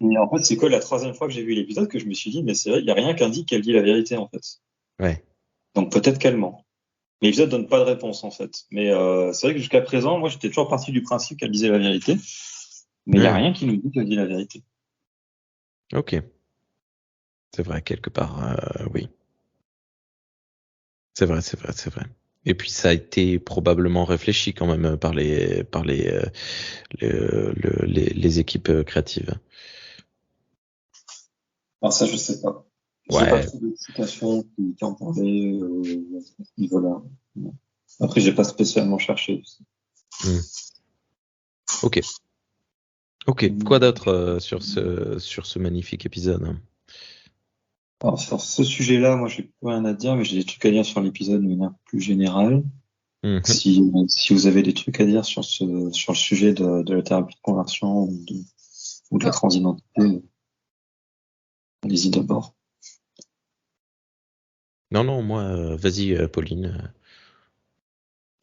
Et en fait, c'est que la 3e fois que j'ai vu l'épisode que je me suis dit, mais c'est vrai, il y a rien qui indique qu'elle dit la vérité en fait. Ouais. Donc peut-être qu'elle ment. Mais l'épisode donne pas de réponse en fait. Mais c'est vrai que jusqu'à présent, moi, j'étais toujours parti du principe qu'elle disait la vérité. Mais il y a rien qui nous dit qu'elle dit la vérité. Ok. C'est vrai, quelque part, oui. C'est vrai. Et puis ça a été probablement réfléchi quand même par les équipes créatives. Alors ça, je sais pas. Ouais. J'ai pas trouvé de citation qui en parlait à ce niveau-là. Après, j'ai pas spécialement cherché. Ok. Quoi d'autre sur ce magnifique épisode? Alors, sur ce sujet-là, moi, j'ai plus rien à dire, mais j'ai des trucs à dire sur l'épisode de manière plus générale. Si vous avez des trucs à dire sur le sujet de la thérapie de conversion ou de la transidentité, allez-y d'abord. Non, moi, vas-y, Pauline.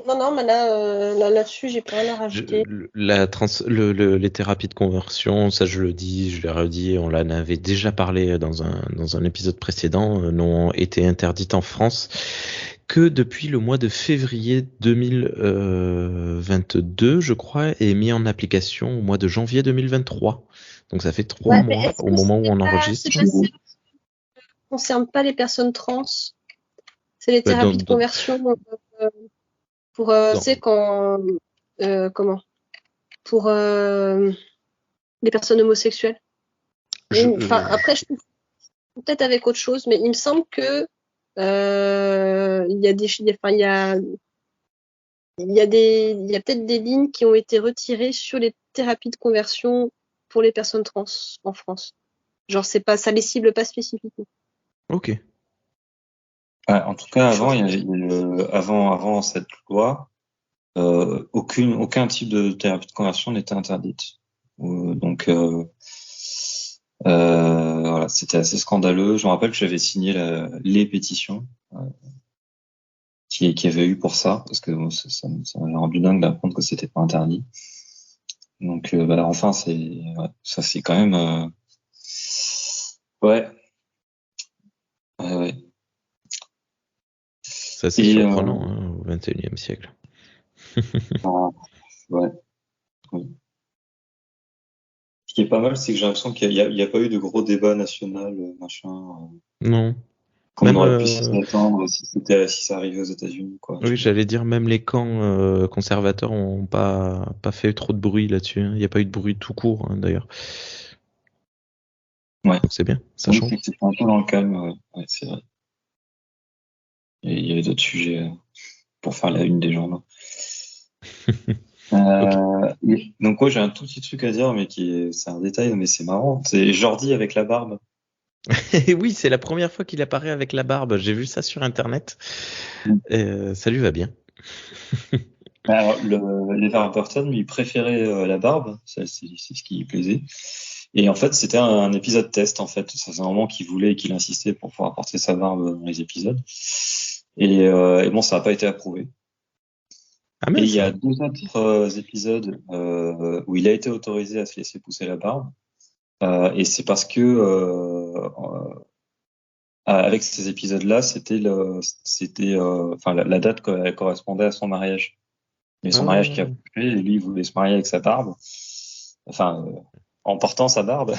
Non, mais là-dessus, j'ai pas rien à rajouter. Les thérapies de conversion, ça je le dis, je l'ai redit, on en avait déjà parlé dans un épisode précédent, n'ont été interdites en France que depuis le mois de février 2022, je crois, et mis en application au mois de janvier 2023. Donc ça fait 3 Ouais, mais mois est-ce au que moment où on c'est enregistre. pas ça concerne pas les personnes trans? C'est les Bah, thérapies de conversion pour, tu sais, quand, comment? Pour les personnes homosexuelles. Enfin, après, je trouve peut-être avec autre chose, mais il me semble que il y a peut-être des lignes qui ont été retirées sur les thérapies de conversion pour les personnes trans en France. Genre, c'est pas, ça les cible pas spécifiquement. Ok. En tout cas, avant cette loi, aucun type de thérapie de conversion n'était interdite. Donc voilà, c'était assez scandaleux. Je me rappelle que j'avais signé les pétitions qui avait eu pour ça, parce que ça m'avait rendu dingue d'apprendre que c'était pas interdit. Donc enfin, ça c'est quand même ouais. C'est assez surprenant au XXIe siècle. Ouais. Oui. Ce qui est pas mal, c'est que j'ai l'impression qu'il y a pas eu de gros débat national, machin. Non. Comme Même, on aurait pu s'y attendre si ça arrivait aux États-Unis, quoi. Oui, j'allais dire, même les camps conservateurs ont pas fait trop de bruit là-dessus. Il n'y a pas eu de bruit tout court, d'ailleurs. Ouais. Donc c'est bien, ça change. C'était un peu dans le calme, ouais, c'est vrai. Et il y avait d'autres sujets pour faire la une des journaux. Okay. Donc j'ai un tout petit truc à dire, mais c'est un détail, mais c'est marrant. C'est Jordi avec la barbe. Oui, c'est la première fois qu'il apparaît avec la barbe. J'ai vu ça sur Internet. Ça lui va bien. Alors, LeVar Burton lui préférait la barbe, c'est ce qui lui plaisait. Et en fait, c'était un épisode test. En fait, ça faisait un moment qu'il voulait et qu'il insistait pour pouvoir porter sa barbe dans les épisodes. Et bon, ça n'a pas été approuvé. Ah, et il y a 2 autres épisodes où il a été autorisé à se laisser pousser la barbe. Et c'est parce que avec ces épisodes-là, la date correspondait à son mariage. Et son mariage qui a fait, et lui, il voulait se marier avec sa barbe. Enfin, en portant sa barbe.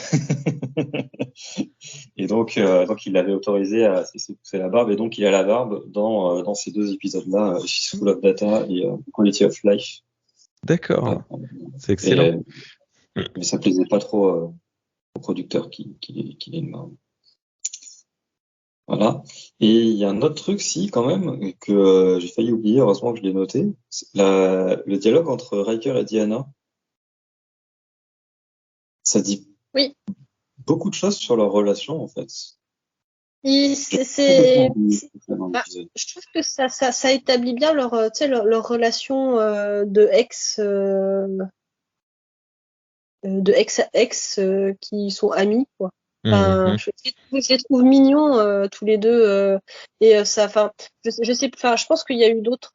Et donc il l'avait autorisé à se laisser pousser la barbe. Et donc, il a la barbe dans ces 2 épisodes-là, She's Full of Data et Quality of Life. D'accord. C'est excellent. Mais ça plaisait pas trop au producteur qui ait une barbe. Voilà. Et il y a un autre truc, quand même, que j'ai failli oublier, heureusement que je l'ai noté. Le dialogue entre Riker et Diana. Ça dit beaucoup de choses sur leur relation, en fait. Je trouve que ça établit bien leur relation de ex qui sont amis, quoi. Enfin, je les trouve mignons tous les deux et ça. Enfin, je sais. Enfin, je pense qu'il y a eu d'autres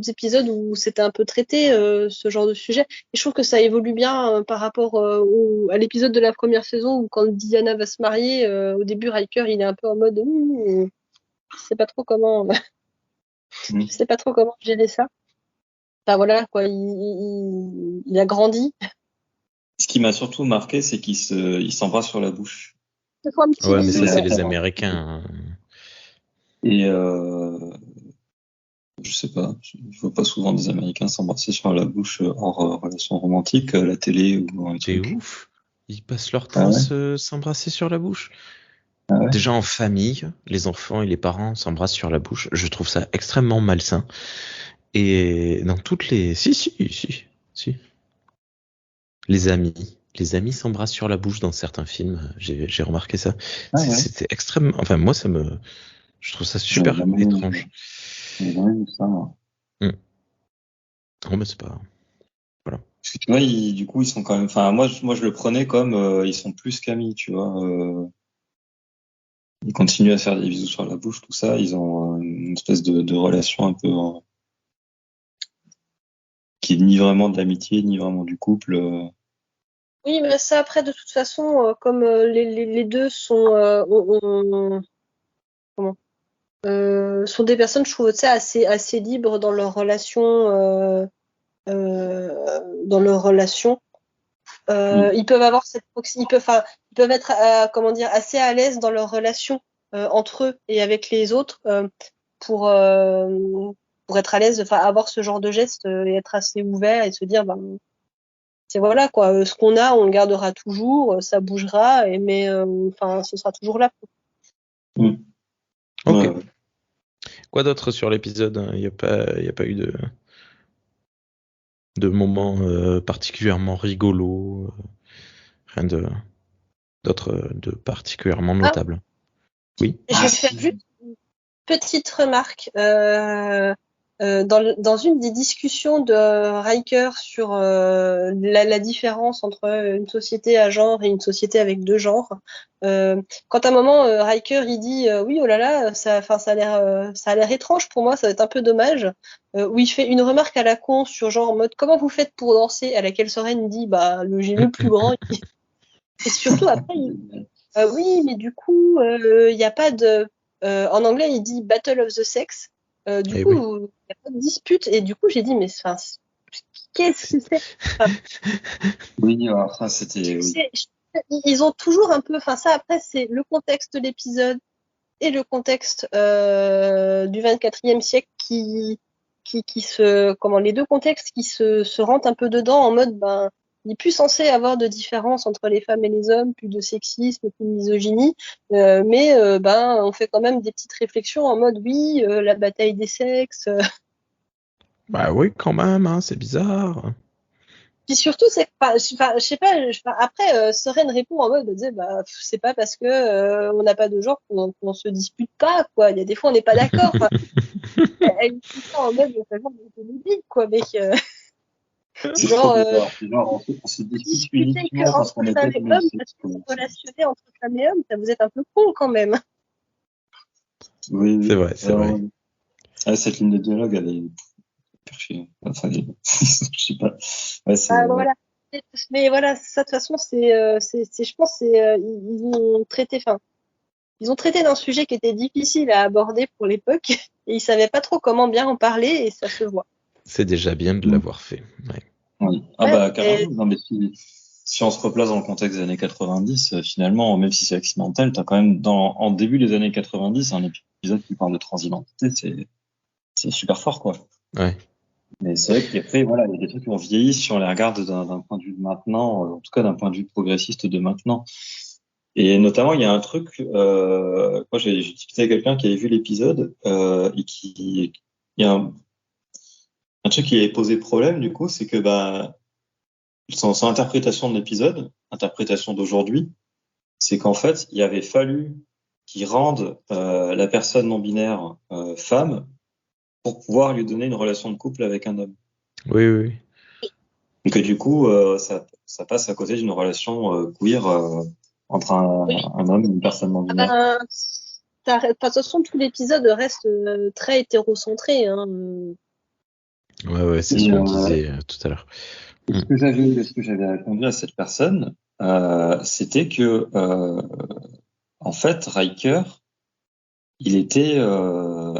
épisodes où c'était un peu traité ce genre de sujet. Et je trouve que ça évolue bien par rapport à l'épisode de la première saison où quand Diana va se marier, au début Riker il est un peu en mode je sais pas trop comment gérer ça. Enfin voilà quoi, il a grandi. Ce qui m'a surtout marqué, c'est qu'ils s'embrassent sur la bouche. Ouais, mais ça, c'est les Américains. Et je sais pas, je vois pas souvent des Américains s'embrasser sur la bouche hors relation romantique, la télé ou un truc. C'est ouf. Ils passent leur temps à s'embrasser sur la bouche. Déjà en famille, les enfants et les parents s'embrassent sur la bouche. Je trouve ça extrêmement malsain. Et dans toutes les... Si. Les amis s'embrassent sur la bouche dans certains films. J'ai remarqué ça. C'était extrêmement... Enfin, moi, je trouve ça super étrange. Non, mais c'est pas... Voilà. Parce que tu vois, du coup, ils sont quand même... Enfin, moi, je le prenais comme ils sont plus qu'amis, tu vois. ils continuent à faire des bisous sur la bouche, tout ça. Ils ont une espèce de relation un peu qui est ni vraiment de l'amitié, ni vraiment du couple. Oui, mais ça après de toute façon, comme les deux sont comment sont des personnes, je trouve, tu sais, assez libres dans leur relation, dans leur relation. Ils peuvent avoir ils peuvent être, comment dire, assez à l'aise dans leur relation entre eux et avec les autres pour pour être à l'aise, enfin avoir ce genre de geste et être assez ouvert et se dire, ben c'est voilà quoi, ce qu'on a, on le gardera toujours, ça bougera, mais enfin ce sera toujours là. Mm. Ok. Ouais. Quoi d'autre sur l'épisode? Il n'y a pas eu de moments particulièrement rigolos, rien d'autre de particulièrement Ah, notable. Oui. je vais faire juste une petite remarque. Dans une des discussions de Riker sur la différence entre une société à genre et une société avec deux genres, quand à un moment Riker il dit oui oh là là ça a l'air étrange pour moi, ça va être un peu dommage, où il fait une remarque à la con sur genre en mode comment vous faites pour danser, à laquelle Soren dit bah j'ai le plus grand et surtout après oui, mais du coup, il n'y a pas de. En anglais, il dit Battle of the Sex. Du Eh coup, oui. il n'y a pas de dispute. Et du coup, j'ai dit, mais enfin, qu'est-ce que c'est? Enfin, Oui, enfin, c'était. Oui. ils ont toujours un peu. Enfin, ça, après, c'est le contexte de l'épisode et le contexte du 24e siècle qui se. Comment, les deux contextes qui se rentrent un peu dedans en mode, ben. Il n'est plus censé avoir de différence entre les femmes et les hommes, plus de sexisme, plus de misogynie, mais ben on fait quand même des petites réflexions en mode oui, la bataille des sexes. Bah oui, quand même, hein, c'est bizarre. Puis surtout c'est pas, enfin, je sais pas, après Soren répond en mode bah c'est pas parce que on n'a pas de genre qu'on se dispute pas quoi. Il y a des fois on n'est pas d'accord. Enfin, elle dit ça en mode ça genre de quoi, mec. C'est trop Genre bizarre. C'est genre, on se dispute discuter que uniquement parce entre qu'on est femmes tête et même hommes sexe, parce que quoi. vous relationnez entre femmes et hommes, ça vous êtes un peu con quand même. Oui, C'est oui. vrai, c'est vrai. Cette ligne de dialogue, elle est perchée. Enfin, je sais pas. Ouais, c'est. Ah, voilà. Mais voilà, ça de toute façon, je pense, ils ont traité, enfin, ils ont traité d'un sujet qui était difficile à aborder pour l'époque et ils savaient pas trop comment bien en parler et ça se voit. C'est déjà bien de l'avoir fait. Ouais. Oui. Ah Ouais, bah et- carrément. Non mais si on se replace dans le contexte des années 90, finalement, même si c'est accidentel, t'as quand même en début des années 90 un épisode qui parle de transidentité, c'est super fort quoi. Ouais. Mais c'est vrai qu'après voilà, il y a des trucs qui ont vieilli si on les regarde d'un point de vue de maintenant, en tout cas d'un point de vue progressiste de maintenant. Et notamment il y a un truc, moi j'ai discuté avec quelqu'un qui avait vu l'épisode et qui il y a un truc qui avait posé problème du coup, c'est que bah son interprétation de l'épisode, interprétation d'aujourd'hui, c'est qu'en fait, il avait fallu qu'il rende la personne non binaire femme pour pouvoir lui donner une relation de couple avec un homme. Oui, oui, oui. Et que du coup, ça passe à côté d'une relation queer entre oui. un homme et une personne non binaire. De toute façon, tout l'épisode reste très hétérocentré. Hein. Ouais, c'est ce Et, qu'on disait tout à l'heure. ce que j'avais répondu à cette personne, c'était que en fait, Riker, il était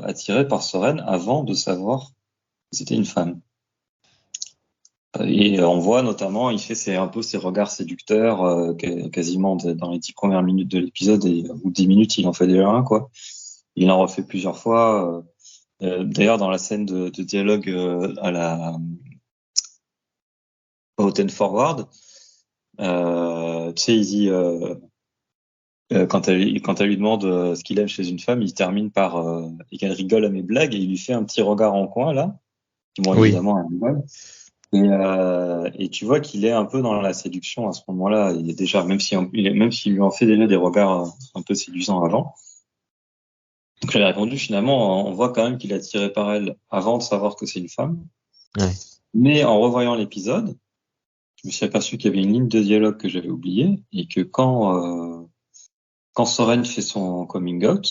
attiré par Soren avant de savoir que c'était une femme. Et on voit notamment, il fait un peu ses regards séducteurs quasiment dans les 10 premières minutes de l'épisode, et au bout de 10 minutes, il en fait déjà un, quoi. Il en refait plusieurs fois. D'ailleurs, dans la scène de dialogue à la Hot Forward, tu sais, il dit quand elle lui demande ce qu'il aime chez une femme, il termine par et qu'elle rigole à mes blagues et il lui fait un petit regard en coin là, qui moi Oui. évidemment elle rigole. Et tu vois qu'il est un peu dans la séduction à ce moment-là. Il est déjà, même s'il lui en fait déjà des regards un peu séduisants avant. Donc j'avais répondu finalement, on voit quand même qu'il est attiré par elle avant de savoir que c'est une femme. Ouais. Mais en revoyant l'épisode, je me suis aperçu qu'il y avait une ligne de dialogue que j'avais oubliée et que quand quand Soren fait son coming out,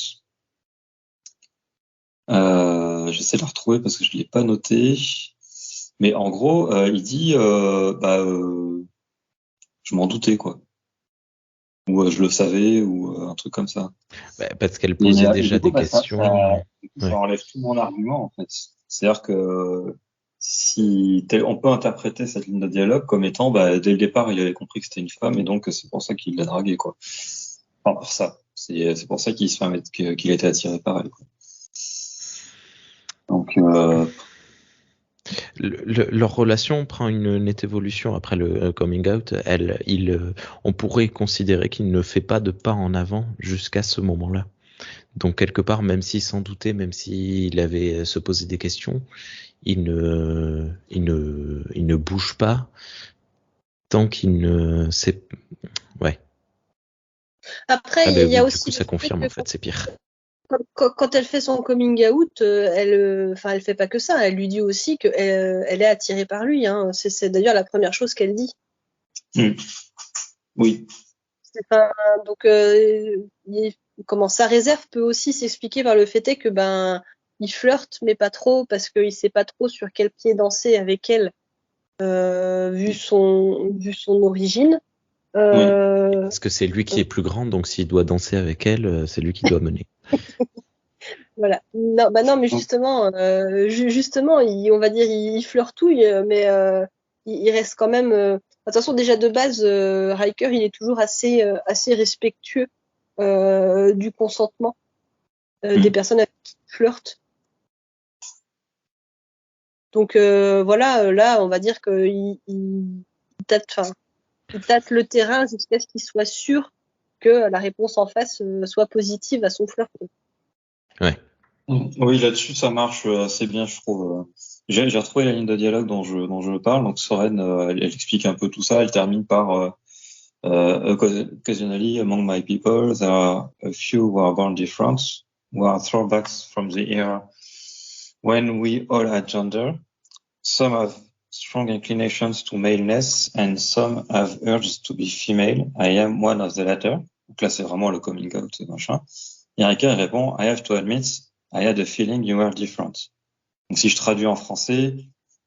j'essaie de le retrouver parce que je l'ai pas noté, mais en gros, il dit, je m'en doutais, quoi. Ou je le savais, ou un truc comme ça. Parce qu'elle posait déjà du coup, des questions. ça enlève tout mon argument, en fait. C'est-à-dire que on peut interpréter cette ligne de dialogue comme étant, dès le départ, il avait compris que c'était une femme, et donc c'est pour ça qu'il l'a draguée, quoi. Enfin, pour ça. C'est pour ça qu'il a été attiré par elle, quoi. Donc, Leur relation prend une nette évolution après le coming out. On pourrait considérer qu'il ne fait pas de pas en avant jusqu'à ce moment-là. Donc quelque part, même s'il s'en doutait, même s'il avait se posé des questions, il ne bouge pas tant qu'il ne sait. Ouais. Après, il y a Du aussi coup, ça confirme en fait, c'est pire. Quand elle fait son coming out, elle fait pas que ça. Elle lui dit aussi qu'elle elle est attirée par lui. Hein. C'est d'ailleurs la première chose qu'elle dit. Oui. Donc, sa réserve peut aussi s'expliquer par le fait que il flirte, mais pas trop, parce qu'il sait pas trop sur quel pied danser avec elle, vu son origine. Parce que c'est lui qui est plus grand, donc s'il doit danser avec elle, c'est lui qui doit mener. Voilà. Non, mais justement, on va dire, il flirtouille, mais il reste quand même. De toute façon, déjà de base, Riker, il est toujours assez respectueux du consentement des personnes avec qui il flirte. Donc voilà, là, on va dire qu'il tâte le terrain jusqu'à ce qu'il soit sûr que la réponse en face soit positive à son flirt. Ouais. Oui, là-dessus, ça marche assez bien, je trouve. J'ai retrouvé la ligne de dialogue dont je parle. Donc, Soren, elle explique un peu tout ça. Elle termine par occasionally among my people, there are a few who are born different, who are throwbacks from the era when we all had gender. Some have strong inclinations to maleness and some have urges to be female. I am one of the latter. Donc là, c'est vraiment le coming out, machin. Et Riker répond, I have to admit, I had a feeling you were different. Donc si je traduis en français,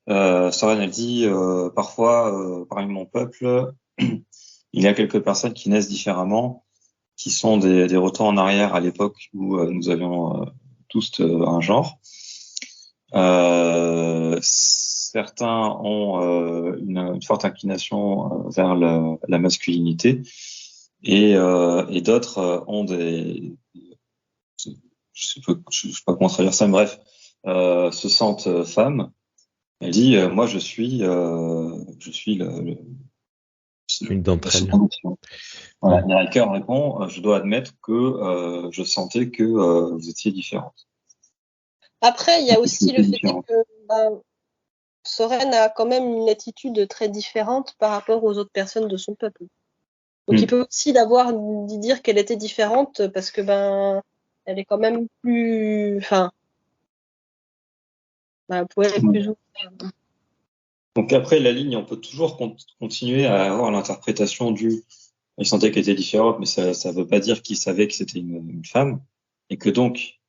Soren elle dit, parfois, parmi mon peuple, il y a quelques personnes qui naissent différemment, qui sont des retours en arrière à l'époque où nous avions tous un genre. Certains ont une forte inclination vers la masculinité et d'autres ont je sais pas comment traduire ça, mais bref, se sentent femmes. Elle dit, moi je suis une d'entre elles. Voilà. Et Riker répond, je dois admettre que je sentais que vous étiez différentes. Après, il y a aussi le fait que Soren a quand même une attitude très différente par rapport aux autres personnes de son peuple. Donc il peut aussi d'y dire qu'elle était différente parce que elle est quand même plus, plus ouverte. Donc après la ligne, on peut toujours continuer à avoir l'interprétation du. Il sentait qu'elle était différente, mais ça veut pas dire qu'il savait que c'était une femme et que donc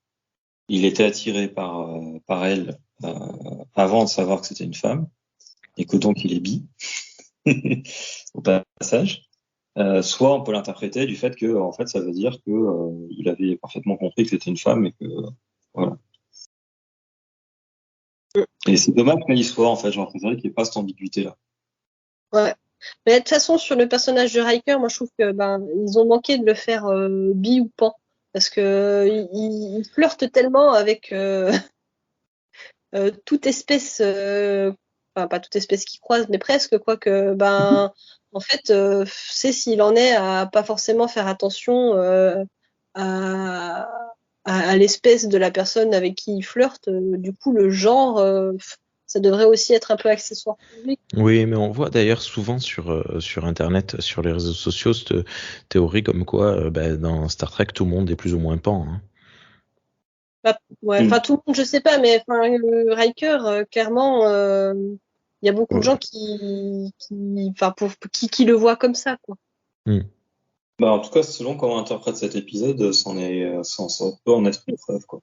il était attiré par elle avant de savoir que c'était une femme et que donc il est bi au passage. Soit on peut l'interpréter du fait que en fait ça veut dire que il avait parfaitement compris que c'était une femme et que voilà. Et c'est dommage qu'il y soit en fait, j'aurais préféré qu'il n'y ait pas cette ambiguïté là. Ouais. Mais de toute façon, sur le personnage de Riker, moi je trouve que ils ont manqué de le faire bi ou pan, parce que il flirte tellement avec toute espèce, pas toute espèce qui croise, mais presque, quoi que en fait, c'est s'il en est à pas forcément faire attention à l'espèce de la personne avec qui il flirte. Du coup, le genre, ça devrait aussi être un peu accessoire pour lui. Oui, mais on voit d'ailleurs souvent sur Internet, sur les réseaux sociaux, cette théorie comme quoi dans Star Trek, tout le monde est plus ou moins pan. Hein. Tout le monde, je sais pas, mais Riker, clairement, il y a beaucoup de gens qui le voient comme ça, quoi. Bah, en tout cas, selon comment on interprète cet épisode, ça peut en être une preuve, quoi.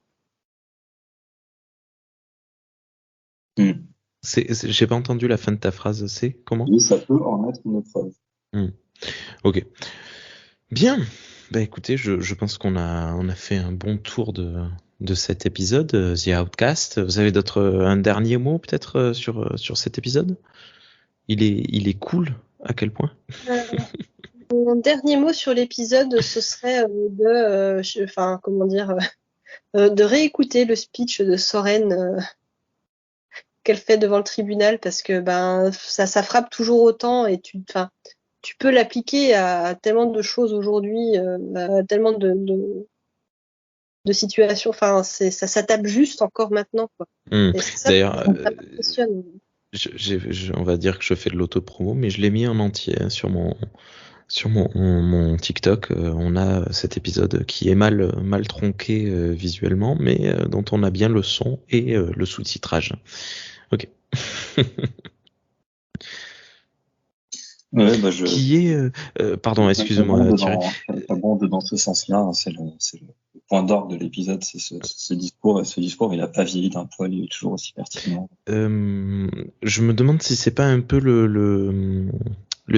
J'ai pas entendu la fin de ta phrase, c'est comment? Oui, ça peut en être une preuve. Ok. Bien. Bah écoutez, je pense qu'on a fait un bon tour de cet épisode, The Outcast. Vous avez un dernier mot peut-être sur cet épisode? Il est cool, à quel point? Mon dernier mot sur l'épisode, ce serait de réécouter le speech de Soren qu'elle fait devant le tribunal, parce que ça frappe toujours autant, et tu peux l'appliquer à tellement de choses aujourd'hui, à tellement de situations. Enfin, ça tape juste encore maintenant, quoi. Et c'est ça, D'ailleurs, ça m'impressionne. on va dire que je fais de l'auto-promo, mais je l'ai mis en entier hein, sur mon TikTok. On a cet épisode qui est mal tronqué visuellement, mais dont on a bien le son et le sous-titrage. Ok. Ouais, Qui est, pardon, excuse-moi, Thierry. T'abondes dans ce sens-là, hein, c'est le point d'orgue de l'épisode, c'est ce discours, et ce discours, il a pas vieilli d'un poil, il est toujours aussi pertinent. Je me demande si c'est pas un peu le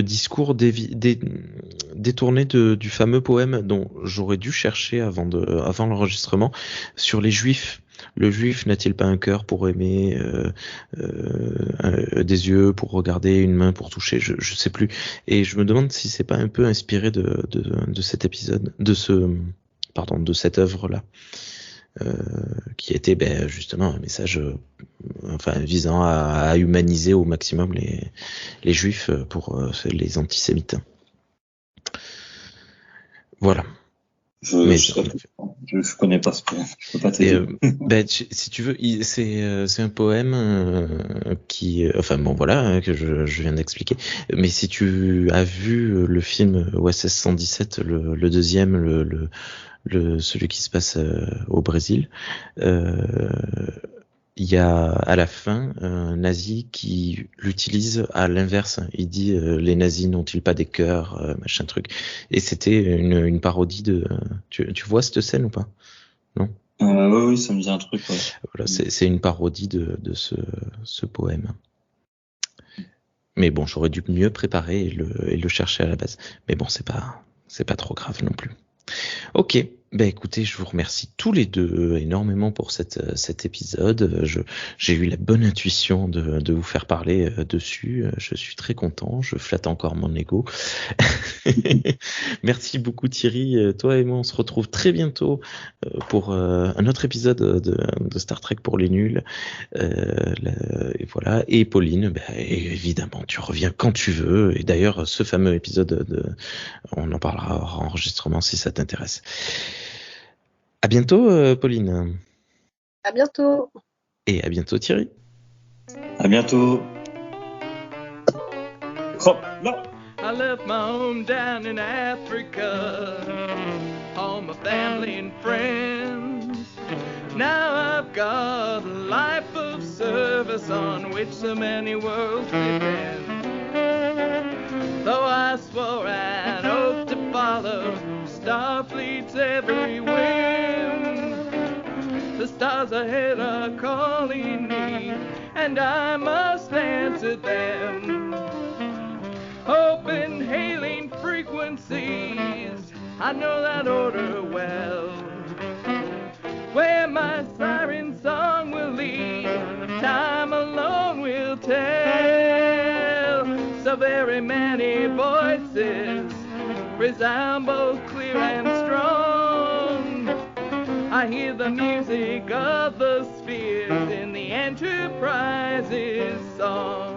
discours détourné du fameux poème dont j'aurais dû chercher avant l'enregistrement sur les Juifs. Le Juif n'a-t-il pas un cœur pour aimer, des yeux pour regarder, une main pour toucher, je sais plus. Et je me demande si c'est pas un peu inspiré de cet épisode, de cette œuvre-là. Qui était justement un message visant à humaniser au maximum les juifs pour les antisémites. Voilà. Je connais pas ce poème, je peux pas t'aider. Si tu veux, c'est un poème que je viens d'expliquer. Mais si tu as vu le film OSS 117, le deuxième, celui qui se passe au Brésil, il y a à la fin un nazi qui l'utilise à l'inverse. Il dit les nazis n'ont-ils pas des cœurs, machin truc. Et c'était une parodie de. Tu vois cette scène ou pas? Non. Oui, ça me dit un truc. Ouais. Voilà, c'est une parodie de ce poème. Mais bon, j'aurais dû mieux préparer et le chercher à la base. Mais bon, c'est pas trop grave non plus. Ok, écoutez, je vous remercie tous les deux énormément pour cet épisode. J'ai eu la bonne intuition de vous faire parler dessus. Je suis très content, je flatte encore mon ego. Merci beaucoup Thierry. Toi et moi, on se retrouve très bientôt pour un autre épisode de Star Trek pour les nuls. Et voilà. Et Pauline, évidemment, tu reviens quand tu veux. Et d'ailleurs, ce fameux épisode, on en parlera hors enregistrement si ça t'intéresse. À bientôt, Pauline. À bientôt. Et à bientôt, Thierry. À bientôt. Oh, là. I left my home down in Africa, all my family and friends. Now I've got a life of service on which so many worlds depend. Though I swore an oath to follow Starfleet's every whim, the stars ahead are calling me, and I must answer them. Open hailing frequencies, I know that order well. Where my siren song will lead, time alone will tell. So very many voices resound both clear and strong. I hear the music of the spheres in the Enterprise's song.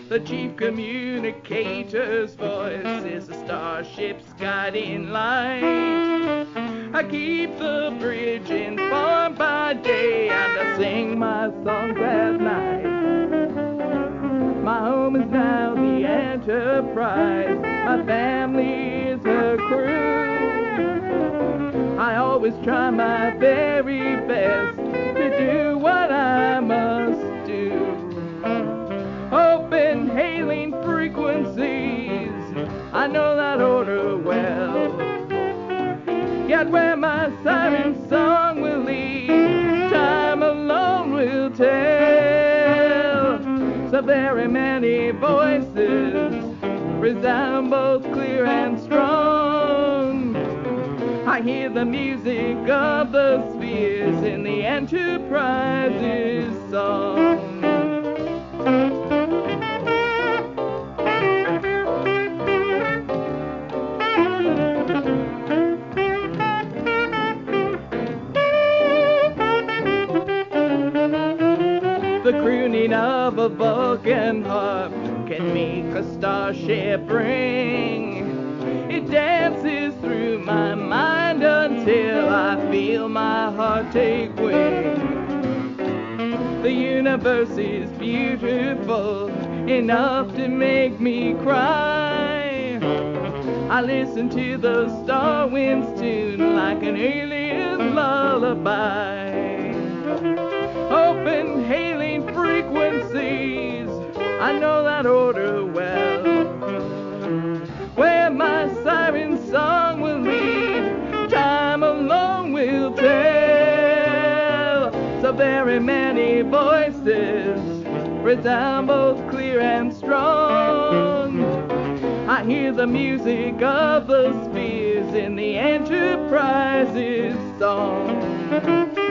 The chief communicator's voice is the starship's guiding light. I keep the bridge informed by day, and I sing my songs at night. My home is now the Enterprise, my family is her crew. I always try my very best to do what I must do. Open hailing frequencies, Yet where my siren song will lead, time alone will tell. So very many voices resound both clear and strong. I hear the music of the spheres in the Enterprise's song. The crooning of a Vulcan harp can make a starship ring. It dances through my mind until I feel my heart take wing. The universe is beautiful enough to make me cry. I listen to the star wind's tune like an alien lullaby. Open hailing frequencies, I know that order well. Where my siren song will lead, time alone will tell. So very many voices resound both clear and strong. I hear the music of the spheres in the Enterprise's song.